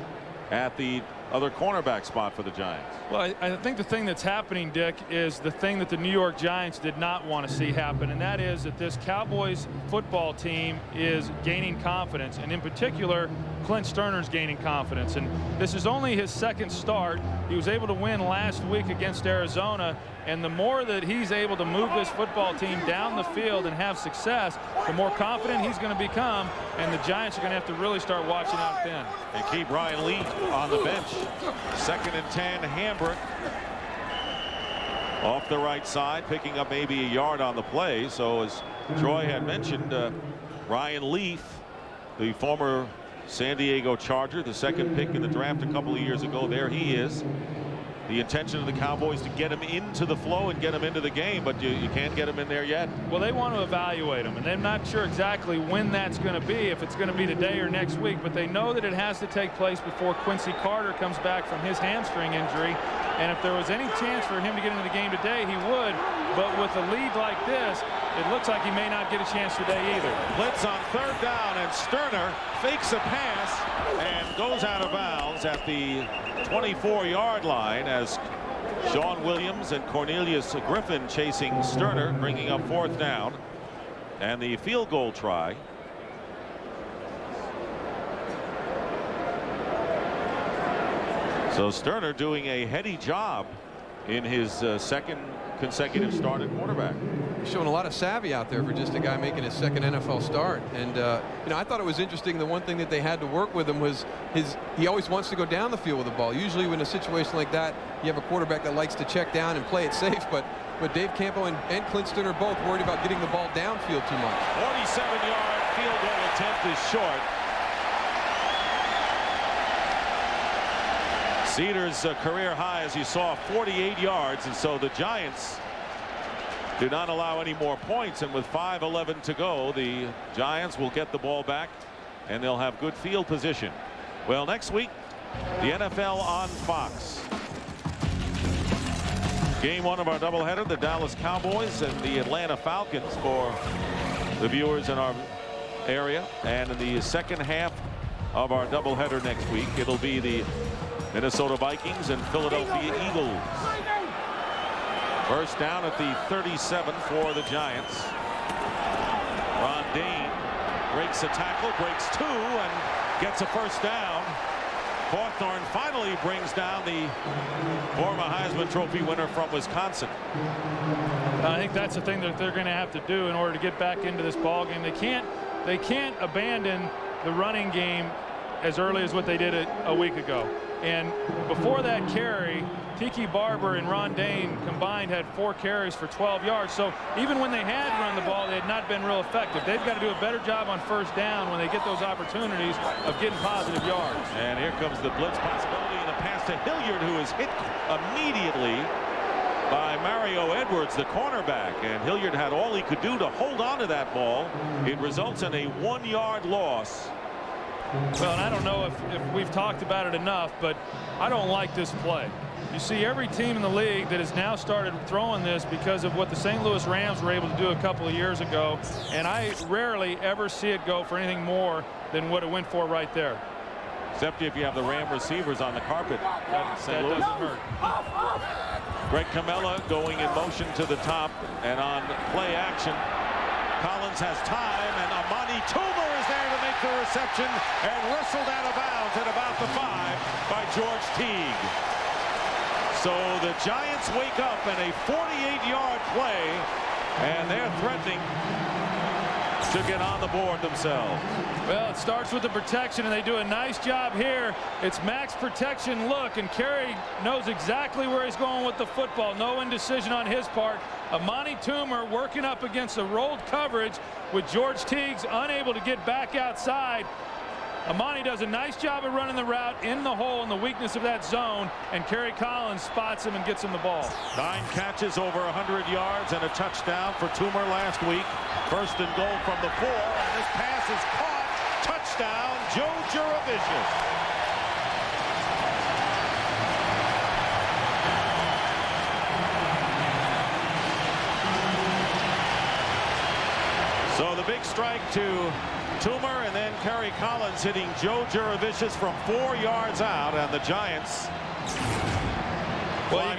at the other cornerback spot for the Giants. Well, I think the thing that's happening, Dick, is the thing that the New York Giants did not want to see happen, and that is that this Cowboys football team is gaining confidence, and in particular Clint Sterner's gaining confidence, and this is only his second start. He was able to win last week against Arizona, and the more that he's able to move this football team down the field and have success, the more confident he's going to become, and the Giants are going to have to really start watching out thin. And keep Ryan Lee on the bench. 2nd and 10, Hambrick off the right side, picking up maybe a yard on the play. So as Troy had mentioned, Ryan Leaf, the former San Diego Charger, the 2nd pick in the draft a couple of years ago, there he is. The intention of the Cowboys to get him into the flow and get him into the game, but you can't get him in there yet. Well, they want to evaluate him, and they're not sure exactly when that's going to be, if it's going to be today or next week, but they know that it has to take place before Quincy Carter comes back from his hamstring injury, and if there was any chance for him to get into the game today, he would, but with a lead like this, it looks like he may not get a chance today either. Blitz on 3rd down, and Sterner fakes a pass and goes out of bounds at the 24-yard line as Sean Williams and Cornelius Griffin chasing Sterner, bringing up 4th down, and the field goal try. So Sterner doing a heady job in his 2nd consecutive start at quarterback. He's showing a lot of savvy out there for just a guy making his 2nd NFL start. And you know, I thought it was interesting. The one thing that they had to work with him was he always wants to go down the field with the ball. Usually in a situation like that, you have a quarterback that likes to check down and play it safe, but Dave Campo and Clint Sterner both worried about getting the ball downfield too much. 47-yard field goal attempt is short. Cedars career high, as you saw, 48 yards, and so the Giants do not allow any more points, and with 5:11 to go, the Giants will get the ball back and they'll have good field position. Well, next week the NFL on Fox. Game 1 of our doubleheader, the Dallas Cowboys and the Atlanta Falcons for the viewers in our area, and in the second half of our doubleheader next week, it'll be the Minnesota Vikings and Philadelphia Eagles. First down at the 37 for the Giants. Ron Dane breaks a tackle, breaks two, and gets a first down. Hawthorne finally brings down the former Heisman Trophy winner from Wisconsin. I think that's the thing that they're going to have to do in order to get back into this ball game. They can't abandon the running game as early as what they did a week ago. And before that carry, Tiki Barber and Ron Dane combined had 4 carries for 12 yards. So even when they had run the ball, they had not been real effective. They've got to do a better job on first down when they get those opportunities of getting positive yards. And here comes the blitz possibility, and a pass to Hilliard, who is hit immediately by Mario Edwards, the cornerback. And Hilliard had all he could do to hold on to that ball. It results in a 1-yard loss. Well, and I don't know if we've talked about it enough, but I don't like this play. You see every team in the league that has now started throwing this because of what the St. Louis Rams were able to do a couple of years ago, and I rarely ever see it go for anything more than what it went for right there. Except if you have the Ram receivers on the carpet. That doesn't hurt. Greg Camella going in motion to the top, and on play action, Collins has time, and Amani Toomer is there to make the reception and wrestled out of bounds at about the 5 by George Teague. So the Giants wake up in a 48-yard play, and they're threatening to get on the board themselves. Well, it starts with the protection, and they do a nice job here. It's max protection look, and Carey knows exactly where he's going with the football. No indecision on his part. Amani Toomer working up against a rolled coverage with George Teague's unable to get back outside. Amani does a nice job of running the route in the hole in the weakness of that zone, and Kerry Collins spots him and gets him the ball. 9 catches over 100 yards and a touchdown for Toomer last week. First and goal from the 4, and this pass is caught. Touchdown, Joe Juravicius. So the big strike to Toomer, and then Kerry Collins hitting Joe Juravicius from 4 yards out, and the Giants. Well,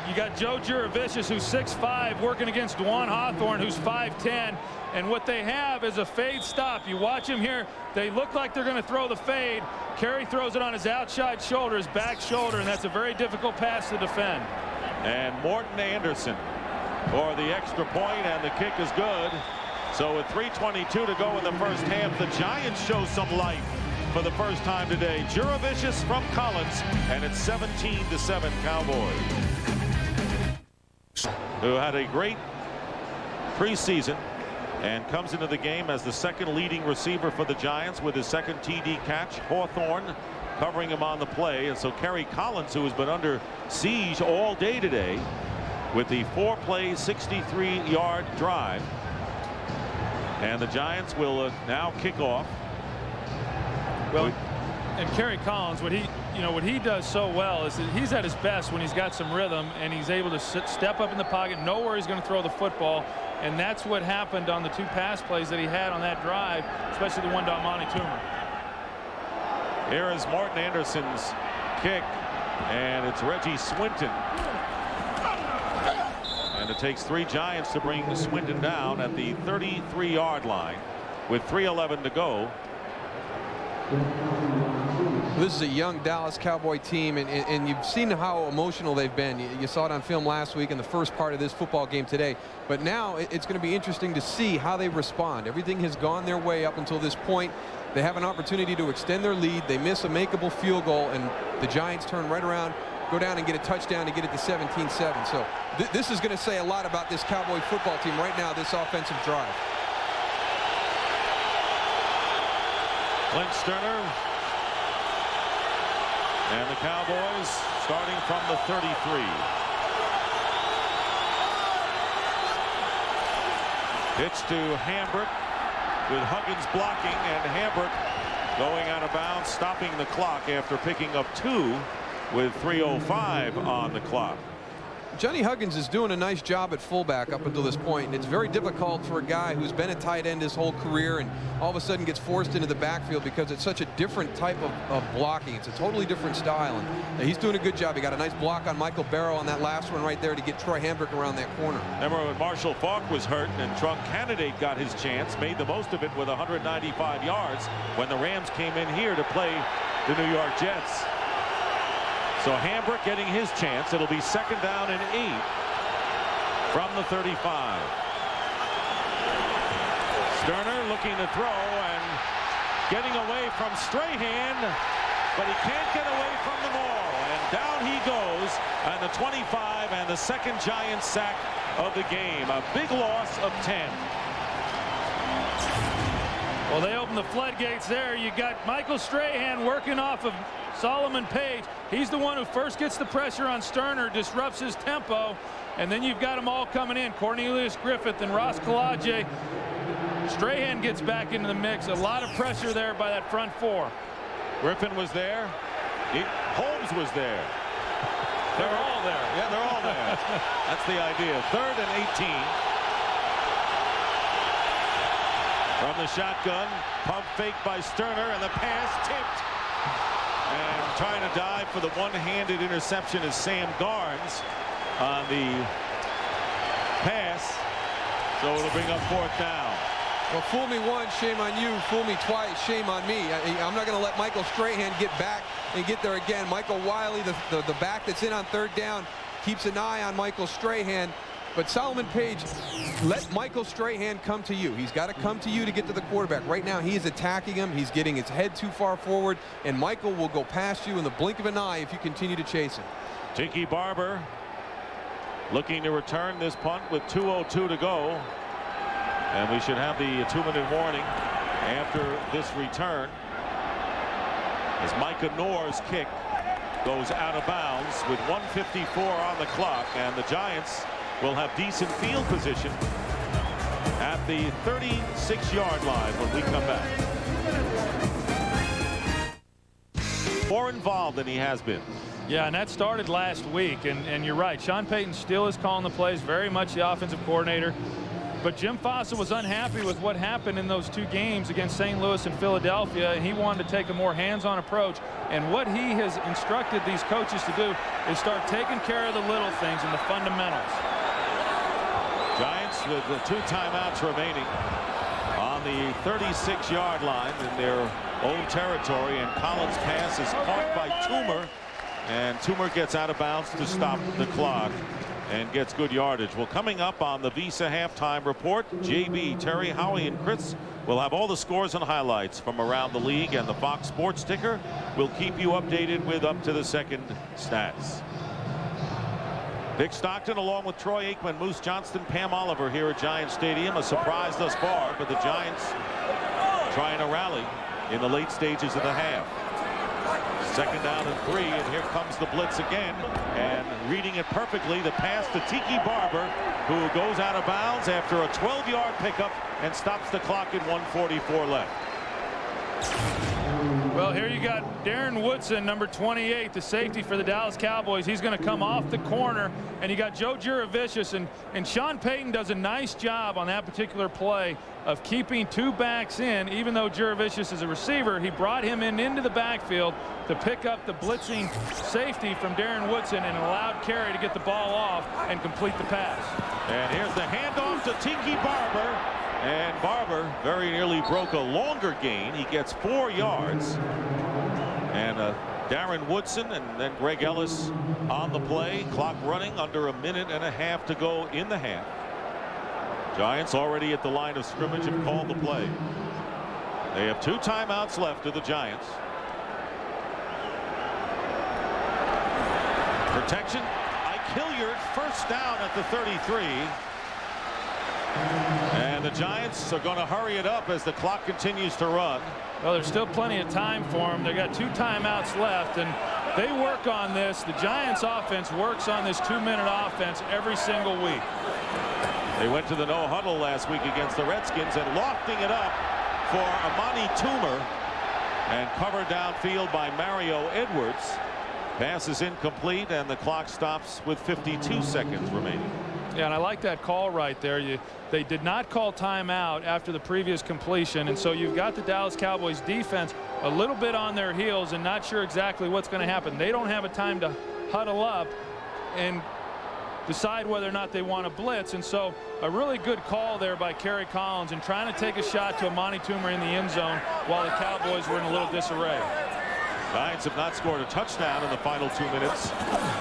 you got Joe Juravicius, who's 6'5", working against Dwan Hawthorne, who's 5'10", and what they have is a fade stop. You watch him here; they look like they're going to throw the fade. Kerry throws it on his outside shoulder, his back shoulder, and that's a very difficult pass to defend. And Morton Anderson for the extra point, and the kick is good. So with 3:22 to go in the first half, the Giants show some life for the first time today. Juravicius from Collins, and it's 17-7 Cowboys, who had a great preseason and comes into the game as the second leading receiver for the Giants with his second TD catch. Hawthorne covering him on the play, and so Kerry Collins, who has been under siege all day today with the 4-play 63-yard drive. And the Giants will now kick off. Well, and Kerry Collins, what he does so well is that he's at his best when he's got some rhythm and he's able to step up in the pocket, know where he's going to throw the football, and that's what happened on the 2 pass plays that he had on that drive, especially the one to Amani Toomer. Here is Morton Anderson's kick, and it's Reggie Swinton. And it takes 3 Giants to bring Swinton down at the 33-yard line with 3:11 to go. This is a young Dallas Cowboy team, and you've seen how emotional they've been. You saw it on film last week in the first part of this football game today. But now it's going to be interesting to see how they respond. Everything has gone their way up until this point. They have an opportunity to extend their lead. They miss a makeable field goal, and the Giants turn right around, go down and get a touchdown to get it to 17-7. So this is going to say a lot about this Cowboy football team right now, this offensive drive. Clint Sterner and the Cowboys starting from the 33. Pitch to Hambrick with Huggins blocking, and Hambrick going out of bounds, stopping the clock after picking up 2 with 3:05 on the clock. Johnny Huggins is doing a nice job at fullback up until this point, and it's very difficult for a guy who's been a tight end his whole career and all of a sudden gets forced into the backfield because it's such a different type of blocking. It's a totally different style, and he's doing a good job. He got a nice block on Michael Barrow on that last one right there to get Troy Hambrick around that corner. Remember when Marshall Faulk was hurt and Trunk Candidate got his chance, made the most of it with 195 yards when the Rams came in here to play the New York Jets. So Hambrick getting his chance. It'll be 2nd down and 8 from the 35. Sterner looking to throw and getting away from Strahan, but he can't get away from them all. And down he goes, and the 25, and the 2nd Giants sack of the game. A big loss of 10. Well, they opened the floodgates there. You got Michael Strahan working off of Solomon Page. He's the one who first gets the pressure on Sterner, disrupts his tempo, and then you've got them all coming in. Cornelius Griffith and Ross Kalaje. Strahan gets back into the mix. A lot of pressure there by that front four. Griffin was there. Holmes was there. They're all there. Yeah, they're all there. That's the idea. 3rd and 18. From the shotgun, pump fake by Sterner, and the pass tipped. And trying to dive for the one-handed interception is Sam Garnes on the pass. So it'll bring up 4th down. Well, fool me once, shame on you. Fool me twice, shame on me. I'm not going to let Michael Strahan get back and get there again. Michael Wiley, the back that's in on 3rd down, keeps an eye on Michael Strahan. But Solomon Page, let Michael Strahan come to you. He's got to come to you to get to the quarterback. Right now, he is attacking him. He's getting his head too far forward, and Michael will go past you in the blink of an eye if you continue to chase him. Tiki Barber looking to return this punt with 2:02 to go. And we should have the 2-minute warning after this return, as Micah Noor's kick goes out of bounds with 1:54 on the clock, and the Giants will have decent field position at the 36-yard line when we come back. More involved than he has been. Yeah, and that started last week, and you're right. Sean Payton still is calling the plays, very much the offensive coordinator. But Jim Fossa was unhappy with what happened in those 2 games against St. Louis and Philadelphia, and he wanted to take a more hands-on approach. And what he has instructed these coaches to do is start taking care of the little things and the fundamentals. Giants with the 2 timeouts remaining on the 36-yard line in their own territory, and Collins' pass is caught by Toomer, and Toomer gets out of bounds to stop the clock and gets good yardage. Well, coming up on the Visa halftime report, JB, Terry, Howie, and Chris will have all the scores and highlights from around the league, and the Fox Sports ticker will keep you updated with up-to-the-second stats. Dick Stockton along with Troy Aikman, Moose Johnston, Pam Oliver here at Giant Stadium. A surprise thus far, but the Giants trying to rally in the late stages of the half. 2nd down and 3, and here comes the blitz again, and reading it perfectly, the pass to Tiki Barber, who goes out of bounds after a 12-yard pickup and stops the clock at 1:44 left. Well, here you got Darren Woodson, number 28, the safety for the Dallas Cowboys. He's going to come off the corner, and you got Joe Jurevicius, and Sean Payton does a nice job on that particular play of keeping 2 backs in. Even though Jurevicius is a receiver, he brought him into the backfield to pick up the blitzing safety from Darren Woodson and allowed Carey to get the ball off and complete the pass. And here's the handoff to Tiki Barber. And Barber very nearly broke a longer gain. He gets 4 yards. And Darren Woodson and then Greg Ellis on the play. Clock running, under a minute and a half to go in the half. Giants already at the line of scrimmage have called the play. They have 2 timeouts left to the Giants. Protection. Ike Hilliard, 1st down at the 33. And the Giants are going to hurry it up as the clock continues to run. Well, there's still plenty of time for them. They got 2 timeouts left, and they work on this. The Giants offense works on this 2-minute offense every single week. They went to the no huddle last week against the Redskins, and lofting it up for Amani Toomer, and covered downfield by Mario Edwards. Pass is incomplete, and the clock stops with 52 seconds remaining. Yeah, and I like that call right there. They did not call timeout after the previous completion, and so you've got the Dallas Cowboys defense a little bit on their heels and not sure exactly what's going to happen. They don't have a time to huddle up and decide whether or not they want to blitz, and so a really good call there by Kerry Collins and trying to take a shot to Amani Toomer in the end zone while the Cowboys were in a little disarray. Giants have not scored a touchdown in the final 2 minutes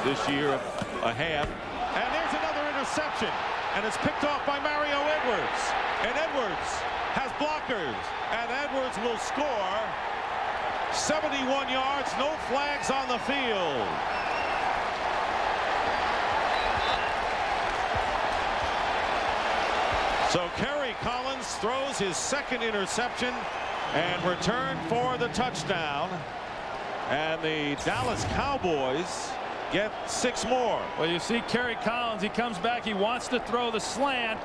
this year, a half. And there's another interception, and it's picked off by Mario Edwards. And Edwards has blockers, and Edwards will score. 71 yards, no flags on the field. So Kerry Collins throws his second interception and return for the touchdown. And the Dallas Cowboys get 6 more. Well, you see Kerry Collins, he comes back, he wants to throw the slant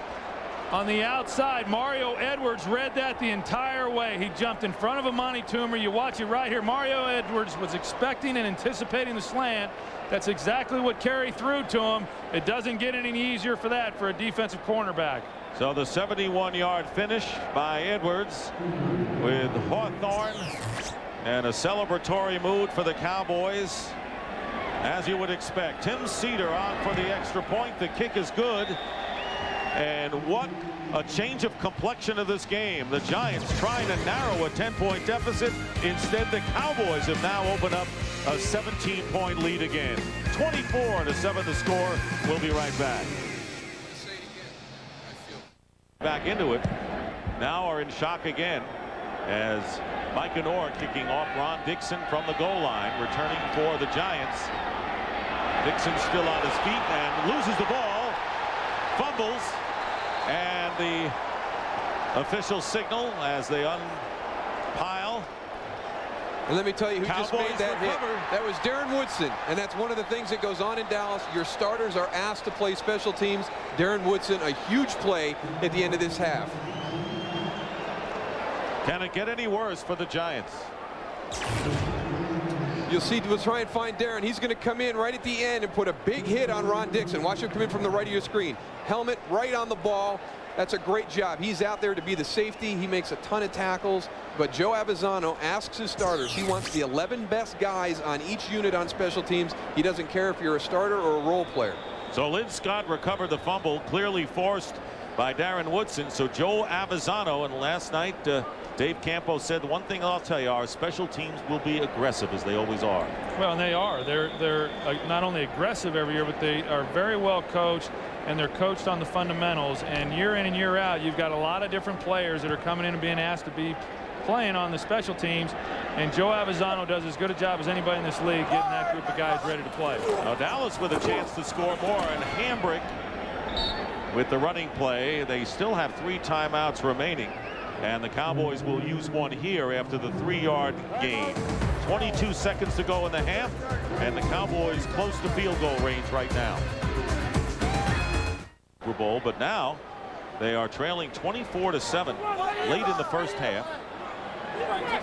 on the outside. Mario Edwards read that the entire way. He jumped in front of Amani Toomer. You watch it right here. Mario Edwards was expecting and anticipating the slant. That's exactly what Kerry threw to him. It doesn't get any easier for that for a defensive cornerback. So the 71-yard finish by Edwards with Hawthorne, and a celebratory mood for the Cowboys, as you would expect. Tim Cedar on for the extra point. The kick is good. And what a change of complexion of this game. The Giants trying to narrow a 10-point deficit. Instead, the Cowboys have now opened up a 17-point lead again. 24-7 the score. We'll be right back. Back into it. Now are in shock again as Micah Orr kicking off Ron Dixon from the goal line, returning for the Giants. Dixon still on his feet and loses the ball, fumbles, and the official signal as they unpile. And let me tell you who Cowboys just made that recover. hit. That was Darren Woodson, and that's one of the things that goes on in Dallas. Your starters are asked to play special teams. Darren Woodson, a huge play at the end of this half. Can it get any worse for the Giants? You'll see, we'll try and find Darren. He's going to come in right at the end and put a big hit on Ron Dixon. Watch him come in from the right of your screen. Helmet right on the ball. That's a great job. He's out there to be the safety. He makes a ton of tackles. But Joe Avezzano asks his starters. He wants the 11 best guys on each unit on special teams. He doesn't care if you're a starter or a role player. So Lynn Scott recovered the fumble, clearly forced by Darren Woodson. So Joe Avezzano, and last night Dave Campo said, the one thing I'll tell you, our special teams will be aggressive, as they always are. Well, and they are. They're not only aggressive every year, but they are very well coached, and they're coached on the fundamentals. And year in and year out, you've got a lot of different players that are coming in and being asked to be playing on the special teams. And Joe Avezzano does as good a job as anybody in this league getting that group of guys ready to play. Now Dallas with a chance to score more, and Hambrick with the running play. They still have 3 timeouts remaining, and the Cowboys will use one here after the 3-yard gain. 22 seconds to go in the half, and the Cowboys close to field goal range right now. Super Bowl, but now they are trailing 24-7 late in the first half.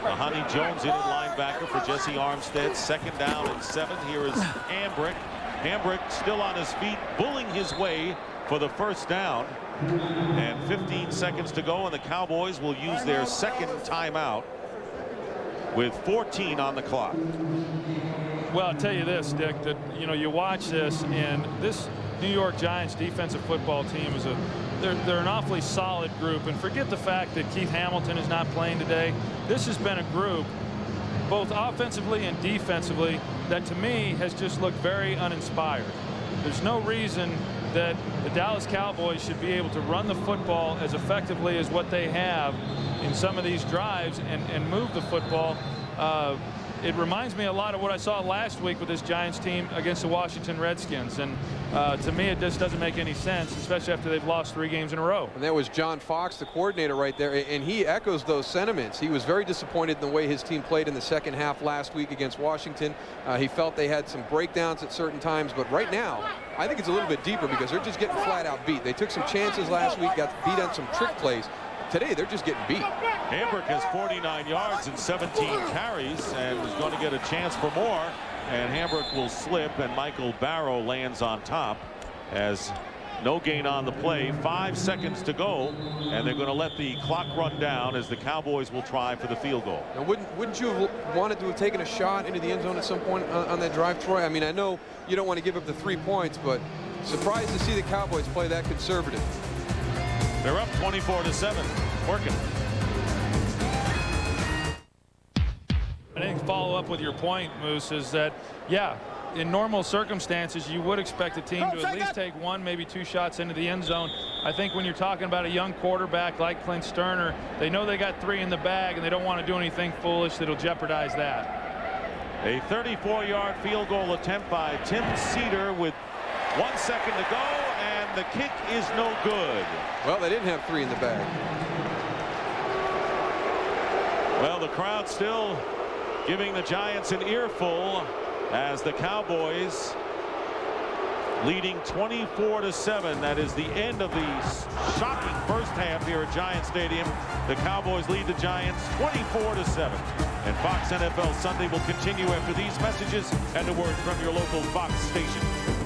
Mahoney Jones in at linebacker for Jesse Armstead. 2nd down and 7. Here is Hambrick. Hambrick still on his feet, bulling his way for the first down. And 15 seconds to go, and the Cowboys will use their 2nd timeout with 14 on the clock. Well, I'll tell you this, Dick, that you watch this, and this New York Giants defensive football team is they're an awfully solid group. And forget the fact that Keith Hamilton is not playing today. This has been a group, both offensively and defensively, that to me has just looked very uninspired. There's no reason that the Dallas Cowboys should be able to run the football as effectively as what they have in some of these drives and move the football. It reminds me a lot of what I saw last week with this Giants team against the Washington Redskins. And to me, it just doesn't make any sense, especially after they've lost 3 games in a row. And that was John Fox, the coordinator right there, and he echoes those sentiments. He was very disappointed in the way his team played in the second half last week against Washington. He felt they had some breakdowns at certain times, but right now, I think it's a little bit deeper because they're just getting flat out beat. They took some chances last week, got beat on some trick plays. Today, they're just getting beat. Hambrick has 49 yards and 17 carries and is going to get a chance for more and Hamburg will slip, and Michael Barrow lands on top as no gain on the play. 5 seconds to go, and they're going to let the clock run down as the Cowboys will try for the field goal. Now, wouldn't you have wanted to have taken a shot into the end zone at some point on that drive, Troy? I mean, I know you don't want to give up the 3 points, but surprised to see the Cowboys play that conservative. They're up 24-7. Working. I think follow up with your point, Moose, is that, yeah, in normal circumstances, you would expect a team to at least take 1, maybe 2 shots into the end zone. I think when you're talking about a young quarterback like Clint Sterner, they know they got 3 in the bag, and they don't want to do anything foolish that'll jeopardize that. A 34-yard field goal attempt by Tim Cedar with 1 second to go, and the kick is no good. Well, they didn't have 3 in the bag. Well, the crowd still giving the Giants an earful as the Cowboys leading 24-7. That is the end of the shocking first half here at Giant Stadium. The Cowboys lead the Giants 24-7. And Fox NFL Sunday will continue after these messages and a word from your local Fox station.